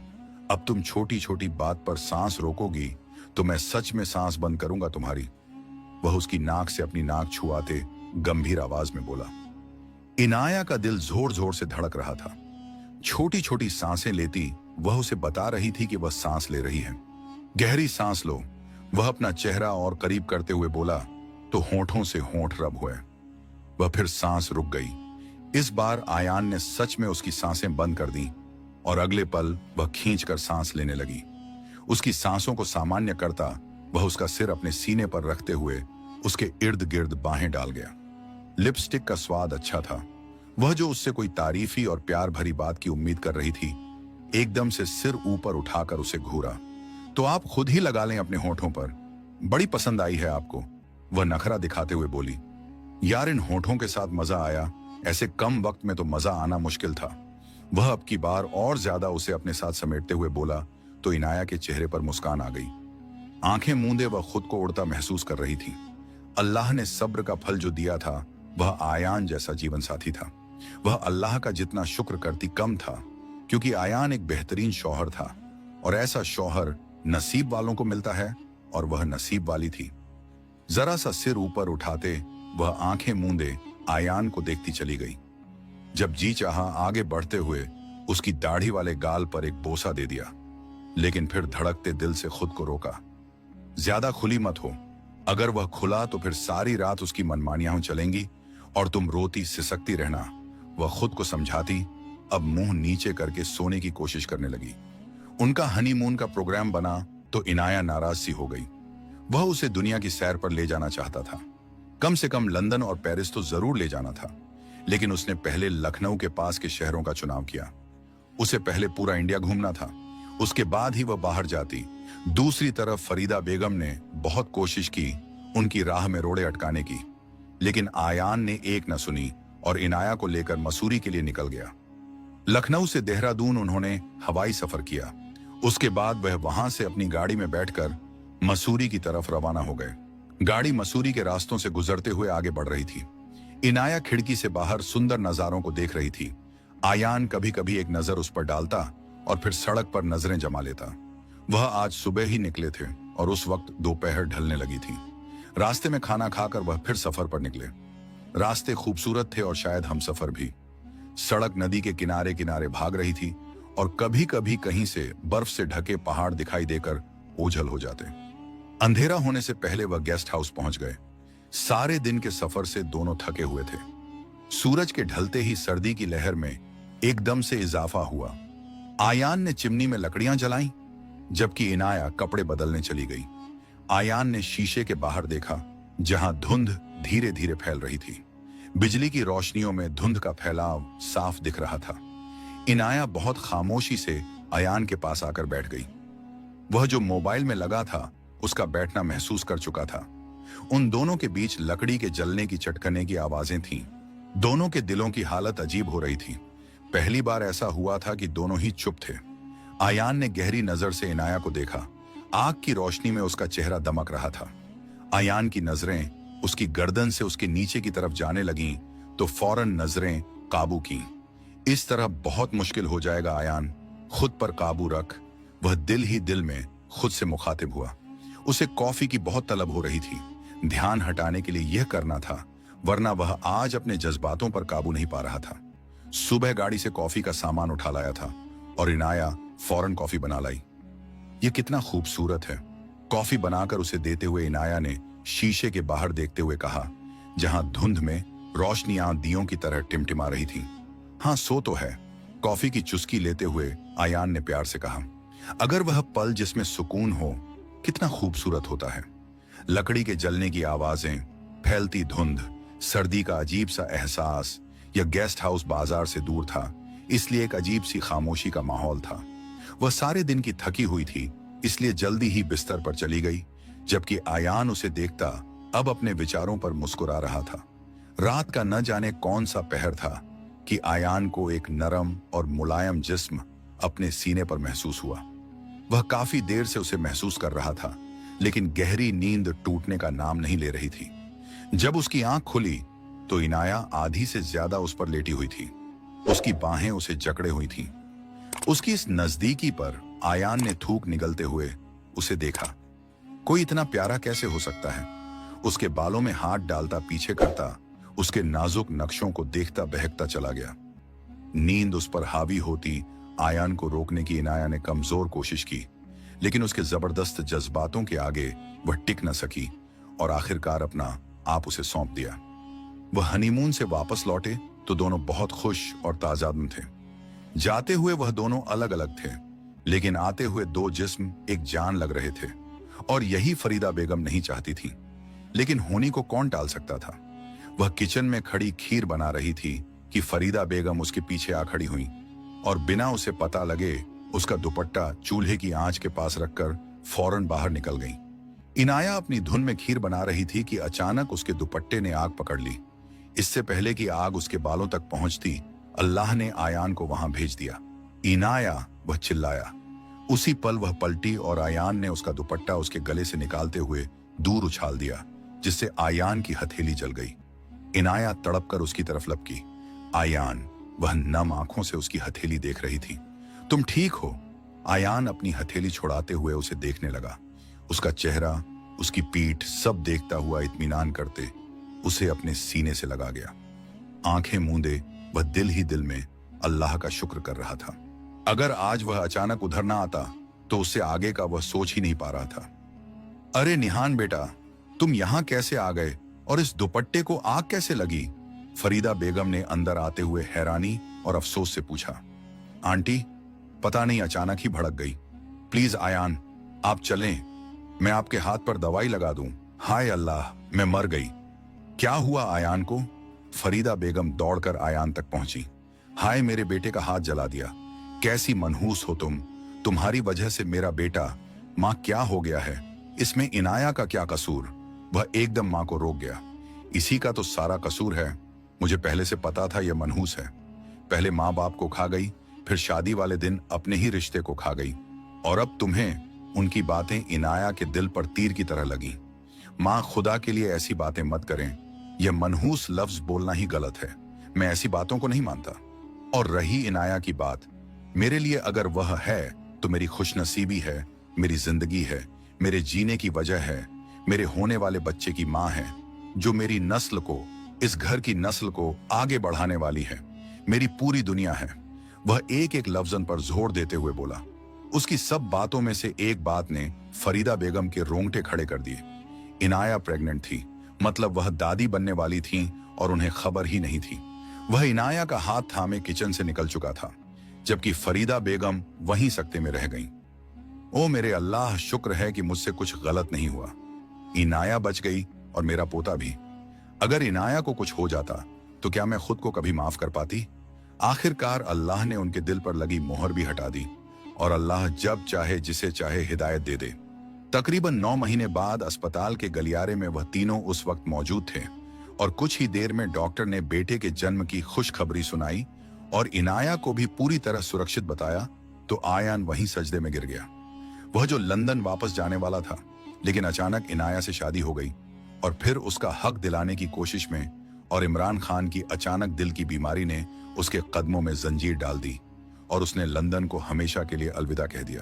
अब तुम छोटी छोटी बात पर सांस रोकोगी तो मैं सच में सांस बंद करूंगा तुम्हारी। वह उसकी नाक से अपनी नाक छुआते गंभीर आवाज में बोला। इनाया का दिल जोर जोर से धड़क रहा था। छोटी छोटी सांसें लेती वह उसे बता रही थी कि वह सांस ले रही है। गहरी सांस लो, वह अपना चेहरा और करीब करते हुए बोला तो होंठों से होंठ रब हुए। वह फिर सांस रुक गई। इस बार आयान ने सच में उसकी सांसें बंद कर दी और अगले पल वह खींचकर सांस लेने लगी। उसकी सांसों को सामान्य करता वह उसका सिर अपने सीने पर रखते हुए उसके इर्द गिर्द बाहें डाल गया। लिपस्टिक का स्वाद अच्छा था। वह जो उससे कोई तारीफी और प्यार भरी बात की उम्मीद कर रही थी, एकदम से सिर ऊपर उठाकर उसे घूरा। तो आप खुद ही लगा लें अपने होठों पर, बड़ी पसंद आई है आपको, वह नखरा दिखाते हुए बोली। यार, इन होठों के साथ मजा आया, ऐसे कम वक्त में तो मजा आना मुश्किल था। वह अब की बार और ज्यादा उसे अपने साथ समेटते हुए बोला तो इनाया के चेहरे पर मुस्कान आ गई। आंखें मूंदे वह खुद को उड़ता महसूस कर रही थी। अल्लाह ने सब्र का फल जो दिया था वह आयान जैसा जीवन साथी था। वह अल्लाह का जितना शुक्र करती कम था, क्योंकि आयान एक बेहतरीन शौहर था और ऐसा शौहर नसीब वालों को मिलता है और वह नसीब वाली थी। जरा सा सिर ऊपर उठाते वह आंखें मूंदे आयान को देखती चली गई। जब जी चाहा आगे बढ़ते हुए उसकी दाढ़ी वाले गाल पर एक बोसा दे दिया, लेकिन फिर धड़कते दिल से खुद को रोका। ज्यादा खुली मत हो, अगर वह खुला तो फिर सारी रात उसकी मनमानियां चलेंगी और तुम रोती सिसकती रहना। वह खुद को समझाती अब मुंह नीचे करके सोने की कोशिश करने लगी। उनका हनीमून का प्रोग्राम बना तो इनाया नाराज सी हो गई। वह उसे दुनिया की सैर पर ले जाना चाहता था, कम से कम लंदन और पेरिस तो जरूर ले जाना था, लेकिन उसने पहले लखनऊ के पास के शहरों का चुनाव किया। उसे पहले पूरा इंडिया घूमना था, उसके बाद ही वह बाहर जाती। दूसरी तरफ फरीदा बेगम ने बहुत कोशिश की उनकी राह में रोड़े अटकाने की, लेकिन आयान ने एक न सुनी और इनाया को लेकर मसूरी के लिए निकल गया। लखनऊ से देहरादून उन्होंने हवाई सफर किया। उसके बाद वह वहां से अपनी गाड़ी में बैठकर मसूरी की तरफ रवाना हो गए। गाड़ी मसूरी के रास्तों से गुजरते हुए आगे बढ़ रही थी। इनाया खिड़की से बाहर सुंदर नजारों को देख रही थी। आयान कभी कभी एक नजर उस पर डालता और फिर सड़क पर नजरें जमा लेता। वह आज सुबह ही निकले थे और उस वक्त दोपहर ढलने लगी थी। रास्ते में खाना खाकर वह फिर सफर पर निकले। रास्ते खूबसूरत थे और शायद हमसफर भी। सड़क नदी के किनारे किनारे भाग रही थी और कभी कभी कहीं से बर्फ से ढके पहाड़ दिखाई देकर ओझल हो जाते। अंधेरा होने से पहले वह गेस्ट हाउस पहुंच गए। सारे दिन के सफर से दोनों थके हुए थे। सूरज के ढलते ही सर्दी की लहर में एकदम से इजाफा हुआ। आयान ने चिमनी में लकड़ियां जलाईं, जबकि इनाया कपड़े बदलने चली गई। आयान ने शीशे के बाहर देखा, जहां धुंध धीरे धीरे फैल रही थी। बिजली की रोशनियों में धुंध का फैलाव साफ दिख रहा था। इनाया बहुत खामोशी से आयान के पास आकर बैठ गई। वह जो मोबाइल में लगा था उसका बैठना महसूस कर चुका था। उन दोनों के बीच लकड़ी के जलने की चटकने की आवाजें थीं। दोनों के दिलों की हालत अजीब हो रही थी। पहली बार ऐसा हुआ था कि दोनों ही चुप थे। आयान ने गहरी नजर से इनाया को देखा। आग की रोशनी में उसका चेहरा दमक रहा था। आयान की नजरें उसकी गर्दन से उसके नीचे की तरफ जाने लगीं तो फौरन नजरें काबू की। इस तरह बहुत मुश्किल हो जाएगा आयान, खुद पर काबू रख। वह दिल ही दिल में खुद से मुखातिब हुआ। उसे कॉफी की बहुत तलब हो रही थी। ध्यान हटाने के लिए यह करना था, वरना वह आज अपने जज्बातों पर काबू नहीं पा रहा था। सुबह गाड़ी से कॉफी का सामान उठा लाया था और इनाया फौरन कॉफी बना लाई। ये कितना खूबसूरत है। कॉफी बनाकर उसे देते हुए इनाया ने शीशे के बाहर देखते हुए कहा, जहां धुंध में रोशनियां दियों की तरह टिमटिमा रही थीं। हाँ, सो तो है। कॉफी की चुस्की लेते हुए आयान ने प्यार से कहा, अगर वह पल जिसमें सुकून हो कितना खूबसूरत होता है। लकड़ी के जलने की आवाजें, फैलती धुंध, सर्दी का अजीब सा एहसास। यह गेस्ट हाउस बाजार से दूर था, इसलिए एक अजीब सी खामोशी का माहौल था। वह सारे दिन की थकी हुई थी, इसलिए जल्दी ही बिस्तर पर चली गई, जबकि आयान उसे देखता अब अपने विचारों पर मुस्कुरा रहा था। रात का न जाने कौन सा पहर था कि आयान को एक नरम और मुलायम जिस्म अपने सीने पर महसूस हुआ। वह काफी देर से उसे महसूस कर रहा था, लेकिन गहरी नींद टूटने का नाम नहीं ले रही थी। जब उसकी आंख खुली तो इनाया आधी से ज्यादा उस पर लेटी हुई थी। उसकी बाहें उसे जकड़े हुई थीं। उसकी इस नजदीकी पर आयान ने थूक निगलते हुए उसे देखा। कोई इतना प्यारा कैसे हो सकता है? उसके बालों में हाथ डालता पीछे करता, उसके नाजुक नक्शों को देखता बहकता चला गया। नींद उस पर हावी होती आयान को रोकने की इनाया ने कमजोर कोशिश की, लेकिन उसके जबरदस्त जज्बातों के आगे वह टिक न सकी और आखिरकार अपना आप उसे सौंप दिया। वह हनीमून से वापस लौटे तो दोनों बहुत खुश और ताजादम थे। जाते हुए वह दोनों अलग अलग थे, लेकिन आते हुए दो जिस्म एक जान लग रहे थे। और यही फरीदा बेगम नहीं चाहती थी, लेकिन होनी को कौन टाल सकता था। वह किचन में खड़ी खीर बना रही थी कि फरीदा बेगम उसके पीछे आ खड़ी हुई और बिना उसे पता लगे उसका दुपट्टा चूल्हे की आंच के पास रखकर फौरन बाहर निकल गई। इनाया अपनी धुन में खीर बना रही थी कि अचानक उसके दुपट्टे ने आग पकड़ ली। इससे पहले कि आग उसके बालों तक पहुंचती, अल्लाह ने आयान को वहां भेज दिया। इनाया, वह चिल्लाया। उसी पल वह पलटी और आयान ने उसका दुपट्टा उसके गले से निकालते हुए दूर उछाल दिया, जिससे आयान की हथेली जल गई। इनाया तड़प कर उसकी तरफ लपकी। आयान, वह नम आंखों से उसकी हथेली देख रही थी। तुम ठीक हो? आयान अपनी हथेली छुड़ाते हुए उसे देखने लगा। उसका चेहरा, उसकी पीठ सब देखता हुआ इत्मीनान करते उसे अपने सीने से लगा गया। आंखें मूंदे वह दिल ही दिल में अल्लाह का शुक्र कर रहा था। अगर आज वह अचानक उधर ना आता तो उससे आगे का वह सोच ही नहीं पा रहा था। अरे निहान बेटा, तुम यहां कैसे आ गए और इस दुपट्टे को आग कैसे लगी? फरीदा बेगम ने अंदर आते हुए हैरानी और अफसोस से पूछा। आंटी, पता नहीं, अचानक ही भड़क गई। प्लीज आयान, आप चलें, मैं आपके हाथ पर दवाई लगा दूं। हाय अल्लाह, मैं मर गई। क्या हुआ आयान को? फरीदा बेगम दौड़कर आयान तक पहुंची। हाय, मेरे बेटे का हाथ जला दिया। कैसी मनहूस हो तुम? तुम्हारी वजह से मेरा बेटा। माँ, क्या हो गया है? इसमें इनाया का क्या कसूर? वह एकदम माँ को रोक गया। इसी का तो सारा कसूर है। मुझे पहले से पता था यह मनहूस है। पहले माँ बाप को खा गई, फिर शादी वाले दिन अपने ही रिश्ते को खा गई, और अब तुम्हें उनकी बातें इनाया के दिल पर तीर की तरह लगी। माँ, खुदा के लिए ऐसी बातें मत करें। यह मनहूस लफ्ज बोलना ही गलत है। मैं ऐसी बातों को नहीं मानता। और रही इनाया की बात, मेरे लिए अगर वह है तो मेरी खुशनसीबी है, मेरी जिंदगी है, मेरे जीने की वजह है, मेरे होने वाले बच्चे की माँ है, जो मेरी नस्ल को, इस घर की नस्ल को आगे बढ़ाने वाली है, मेरी पूरी दुनिया है। वह एक एक लफ्जन पर जोर देते हुए बोला। उसकी सब बातों में से एक बात ने फरीदा बेगम के रोंगटे खड़े कर दिए। इनाया प्रेग्नेंट थी, मतलब वह दादी बनने वाली थी और उन्हें खबर ही नहीं थी। वह इनाया का हाथ थामे किचन से निकल चुका था, जबकि फरीदा बेगम वहीं सकते में रह गईं। ओ मेरे अल्लाह, शुक्र है कि मुझसे कुछ गलत नहीं हुआ। इनाया बच गई और मेरा पोता भी। अगर इनाया को कुछ हो जाता तो क्या मैं खुद को कभी माफ कर पाती? आखिरकार अल्लाह ने उनके दिल पर लगी मोहर भी हटा दी, और अल्लाह जब चाहे जिसे चाहे हिदायत दे दे। तकरीबन 9 महीने बाद अस्पताल के गलियारे में वह तीनों उस वक्त मौजूद थे, और कुछ ही देर में डॉक्टर ने बेटे के जन्म की खुशखबरी सुनाई और इनाया को भी पूरी तरह सुरक्षित बताया तो आयान वहीं सजदे में गिर गया। वह जो लंदन वापस जाने वाला था, लेकिन अचानक इनाया से शादी हो गई, और फिर उसका हक दिलाने की कोशिश में और इमरान खान की अचानक दिल की बीमारी ने उसके कदमों में जंजीर डाल दी और उसने लंदन को हमेशा के लिए अलविदा कह दिया।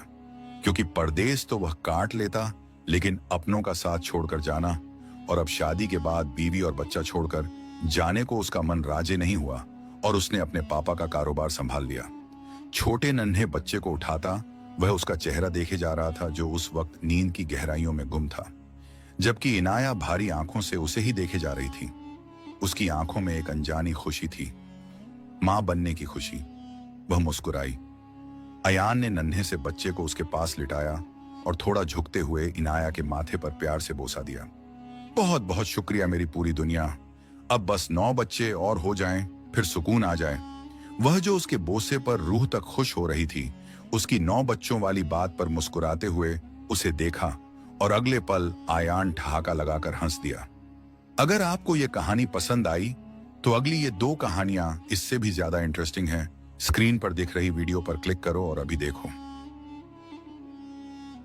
क्योंकि परदेश तो वह काट लेता, लेकिन अपनों का साथ छोड़कर जाना और अब शादी के बाद बीवी और बच्चा छोड़कर जाने को उसका मन राजी नहीं हुआ, और उसने अपने पापा का कारोबार संभाल लिया। छोटे नन्हे बच्चे को उठाता वह उसका चेहरा देखे जा रहा था जो उस वक्त नींद की गहराइयों में गुम था, जबकि इनाया भारी आंखों से उसे ही देखे जा रही थी। उसकी आंखों में एक अनजानी खुशी थी, मां बनने की खुशी। वह मुस्कुराई। अयान ने नन्हे से बच्चे को उसके पास लिटाया और थोड़ा झुकते हुए इनाया के माथे पर प्यार से बोसा दिया। बहुत बहुत शुक्रिया मेरी पूरी दुनिया। अब बस 9 बच्चे और हो जाएं, फिर सुकून आ जाए। वह जो उसके बोसे पर रूह तक खुश हो रही थी, उसकी 9 बच्चों वाली बात पर मुस्कुराते हुए उसे देखा और अगले पल आयान ठहाका लगाकर हंस दिया। अगर आपको यह कहानी पसंद आई तो अगली ये 2 कहानियां इससे भी ज्यादा इंटरेस्टिंग हैं। स्क्रीन पर दिख रही वीडियो पर क्लिक करो और अभी देखो।